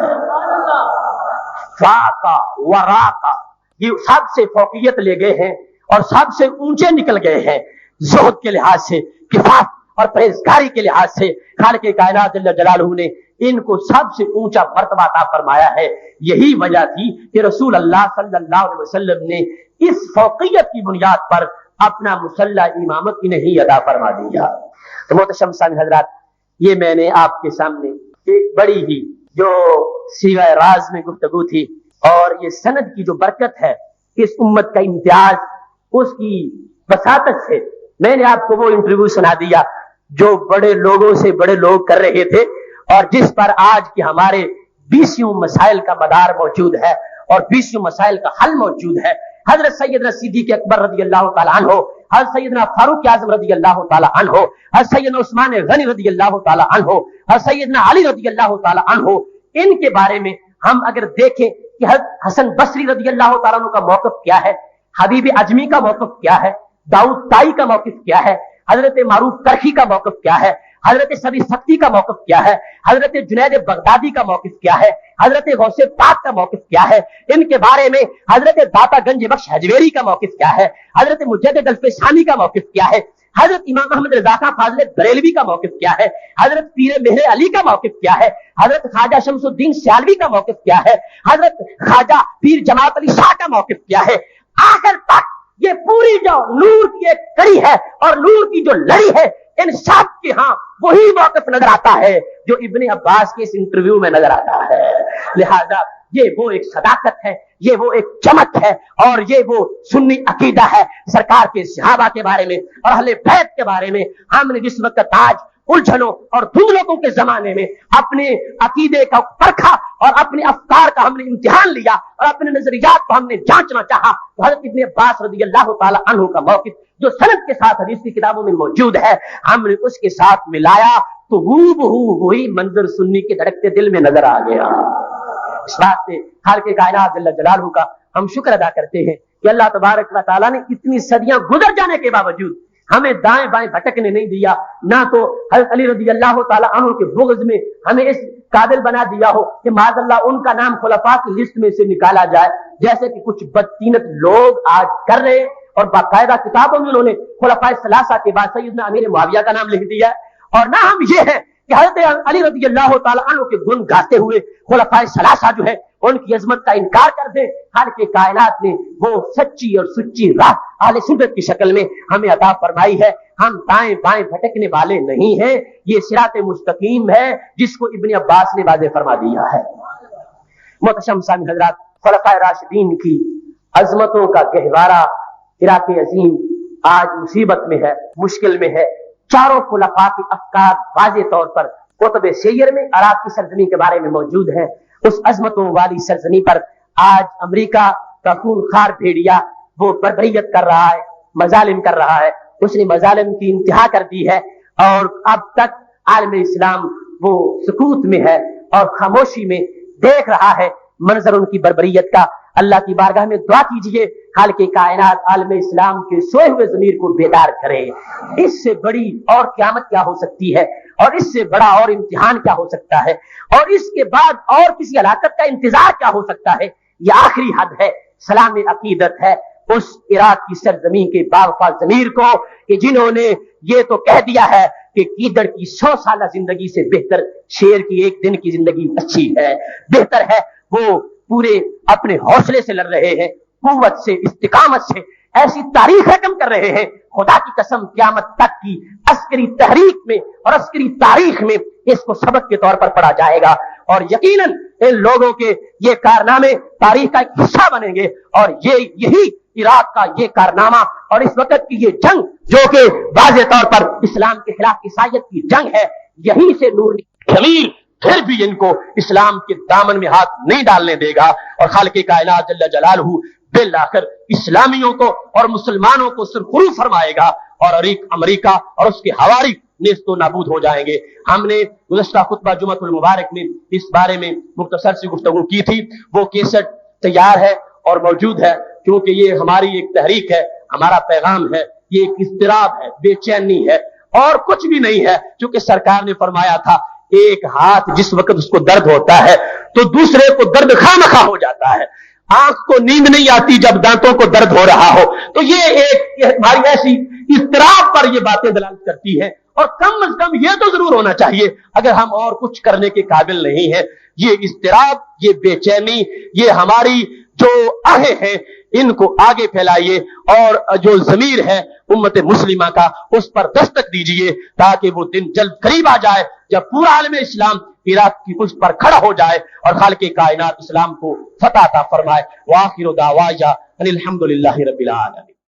فاقا وراقا، یہ سب سے فوقیت لے گئے ہیں اور سب سے اونچے نکل گئے ہیں. زہد کے لحاظ سے، کفاف اور پرہیزگاری کے لحاظ سے خالق کائنات جل جلالہ نے ان کو سب سے اونچا مرتبہ عطا فرمایا ہے. یہی وجہ تھی کہ رسول اللہ صلی اللہ علیہ وسلم نے اس فوقیت کی بنیاد پر اپنا مصلی امامت کی نہیں عطا فرما دیا. تو محترم سامعین حضرات، یہ میں نے آپ کے سامنے ایک بڑی ہی جو سیغہ راز میں گفتگو تھی اور یہ سند کی جو برکت ہے، اس امت کا امتیاز، اس کی وساطت سے میں نے آپ کو وہ انٹرویو سنا دیا جو بڑے لوگوں سے بڑے لوگ کر رہے تھے اور جس پر آج کے ہمارے 20 مسائل کا مدار موجود ہے اور 20 مسائل کا حل موجود ہے. حضرت سیدنا صدیق اکبر رضی اللہ تعالیٰ عنہ، حضرت سیدنا فاروق اعظم رضی اللہ تعالیٰ عنہ، حضرت سیدنا عثمان غنی رضی اللہ تعالیٰ عنہ، حضرت سیدنا علی رضی اللہ تعالیٰ عنہ، ان کے بارے میں ہم اگر دیکھیں کہ حضرت حسن بصری رضی اللہ تعالیٰ عنہ کا موقف کیا ہے، حبیب اجمی کا موقف کیا ہے، داؤد طائی کا موقف کیا ہے، حضرت معروف کرخی کا موقف کیا ہے، حضرت سبی سختی کا موقف کیا ہے، حضرت جنید بغدادی کا موقف کیا ہے، حضرت غوث پاک کا موقف کیا ہے، ان کے بارے میں حضرت داتا گنج بخش حجویری کا موقف کیا ہے، حضرت مجدد الفسانی کا موقف کیا ہے، حضرت امام احمد رضا خان فاضل بریلوی کا موقف کیا ہے، حضرت پیر مہر علی کا موقف کیا ہے، حضرت خواجہ شمس الدین سیالوی کا موقف کیا ہے، حضرت خواجہ پیر جماعت علی شاہ کا موقف کیا ہے. آخر تک یہ پوری جو نور کی ایک کڑی ہے اور نور کی جو لڑی ہے، ان سب کے ہاں وہی موقف نظر آتا ہے جو ابن عباس کے اس انٹرویو میں نظر آتا ہے. لہذا یہ وہ ایک صداقت ہے، یہ وہ ایک چمک ہے اور یہ وہ سنی عقیدہ ہے. سرکار کے صحابہ کے بارے میں اور اہل بیت کے بارے میں ہم نے جس وقت آج الجھنوں اور دھندلوں کے زمانے میں اپنے عقیدے کا پرکھا اور اپنے افکار کا ہم نے امتحان لیا اور اپنے نظریات کو ہم نے جانچنا چاہا تو حضرت ابن عباس رضی اللہ تعالی عنہ کا موقف جو سند کے ساتھ حدیث کی کتابوں میں موجود ہے ہم نے اس کے ساتھ ملایا تو وہی منظر سنی کے دھڑکتے دل میں نظر آ گیا. اس بات سے خالق کائنات جل جلالہ کا ہم شکر ادا کرتے ہیں کہ اللہ تبارک و تعالیٰ نے اتنی صدیاں گزر جانے کے باوجود ہمیں دائیں بائیں بھٹکنے نہیں دیا، نہ تو حضرت علی رضی اللہ تعالیٰ عنہ کے بغض میں ہمیں اس قابل بنا دیا ہو کہ معاذ اللہ ان کا نام خلفاء کی لسٹ میں سے نکالا جائے جیسے کہ کچھ بدتینت لوگ آج کر رہے اور باقاعدہ کتابوں میں انہوں نے خلفائے ثلاثہ کے بعد سیدنا امیر معاویہ کا نام لکھ دیا ہے۔ اور نہ ہم یہ ہے کہ حضرت علی رضی اللہ تعالیٰ عنہ کے گن گاتے ہوئے خلفائے ثلاثہ جو ہے ان کی عظمت کا انکار کر دیں۔ خالق کائنات نے وہ سچی اور سچی راہ اہل سنت کی شکل میں ہمیں عطا فرمائی ہے۔ ہم دائیں بائیں بھٹکنے والے نہیں ہیں، یہ صراط مستقیم ہے جس کو ابن عباس نے واضح فرما دیا ہے۔ محترم سامعین حضرات، خلفائے راشدین کی عظمتوں کا گہوارہ عراق عظیم آج مصیبت میں ہے، مشکل میں ہے۔ چاروں خلفاء کے افکار واضح طور پر کتب سیر میں عراق کی سرزمین کے بارے میں موجود ہے۔ اس عظمتوں والی سرزمین پر آج امریکہ کا خون خار بھیڑیا وہ بربریت کر رہا ہے، مظالم کر رہا ہے۔ اس نے مظالم کی انتہا کر دی ہے اور اب تک عالم اسلام وہ سکوت میں ہے اور خاموشی میں دیکھ رہا ہے منظر ان کی بربریت کا۔ اللہ کی بارگاہ میں دعا کیجئے خالق کائنات عالم اسلام کے سوئے ہوئے ضمیر کو بیدار کرے۔ اس سے بڑی اور قیامت کیا ہو سکتی ہے اور اس سے بڑا اور امتحان کیا ہو سکتا ہے اور اس کے بعد اور کسی ہلاکت کا انتظار کیا ہو سکتا ہے؟ یہ آخری حد ہے، سلام عقیدت ہے اس عراق کی سرزمین کے باوفا ضمیر کو کہ جنہوں نے یہ تو کہہ دیا ہے کہ گیدڑ کی 100 سالہ زندگی سے بہتر شیر کی ایک دن کی زندگی اچھی ہے، بہتر ہے۔ وہ پورے اپنے حوصلے سے لڑ رہے ہیں، قوت سے، استقامت سے، ایسی تاریخ رقم کر رہے ہیں، خدا کی قسم قیامت تک کی عسکری تحریک میں اور عسکری تاریخ میں اس کو سبق کے طور پر پڑھا جائے گا اور یقیناً ان لوگوں کے یہ کارنامے تاریخ کا ایک حصہ بنیں گے اور یہی عراق کا یہ کارنامہ اور اس وقت کی یہ جنگ جو کہ واضح طور پر اسلام کے خلاف عیسائیت کی جنگ ہے، یہیں سے نور ضمیر پھر بھی ان کو اسلام کے دامن میں ہاتھ نہیں ڈالنے دے گا اور خالق کائنات جل جلالہ بالآخر اسلامیوں کو اور مسلمانوں کو سرخرو فرمائے گا اور امریکہ اور اس کے حواری نیست و نابود ہو جائیں گے۔ ہم نے گزشتہ خطبہ جمعۃ المبارک میں اس بارے میں مختصر سی گفتگو کی تھی، وہ کیسٹ تیار ہے اور موجود ہے کیونکہ یہ ہماری ایک تحریک ہے، ہمارا پیغام ہے، یہ ایک اضطراب ہے، بے چینی ہے اور کچھ بھی نہیں ہے، کیونکہ سرکار نے فرمایا تھا ایک ہاتھ جس وقت اس کو درد ہوتا ہے تو دوسرے کو درد خامخواہ ہو جاتا ہے، آنکھ کو نیند نہیں آتی جب دانتوں کو درد ہو رہا ہو، تو یہ ایک ہماری ایسی اضطراب پر یہ باتیں دلالت کرتی ہیں اور کم از کم یہ تو ضرور ہونا چاہیے اگر ہم اور کچھ کرنے کے قابل نہیں ہیں، یہ اضطراب، یہ بے چینی، یہ ہماری جو آہیں ہیں ان کو آگے پھیلائیے اور جو ضمیر ہے امت مسلمہ کا اس پر دستک دیجئے تاکہ وہ دن جلد قریب آ جائے جب پورا عالم اسلام عراق کی پشت پر کھڑا ہو جائے اور خالق کائنات اسلام کو فتح عطا فرمائے۔ وآخر دعوانا ان الحمد للہ رب العالمین۔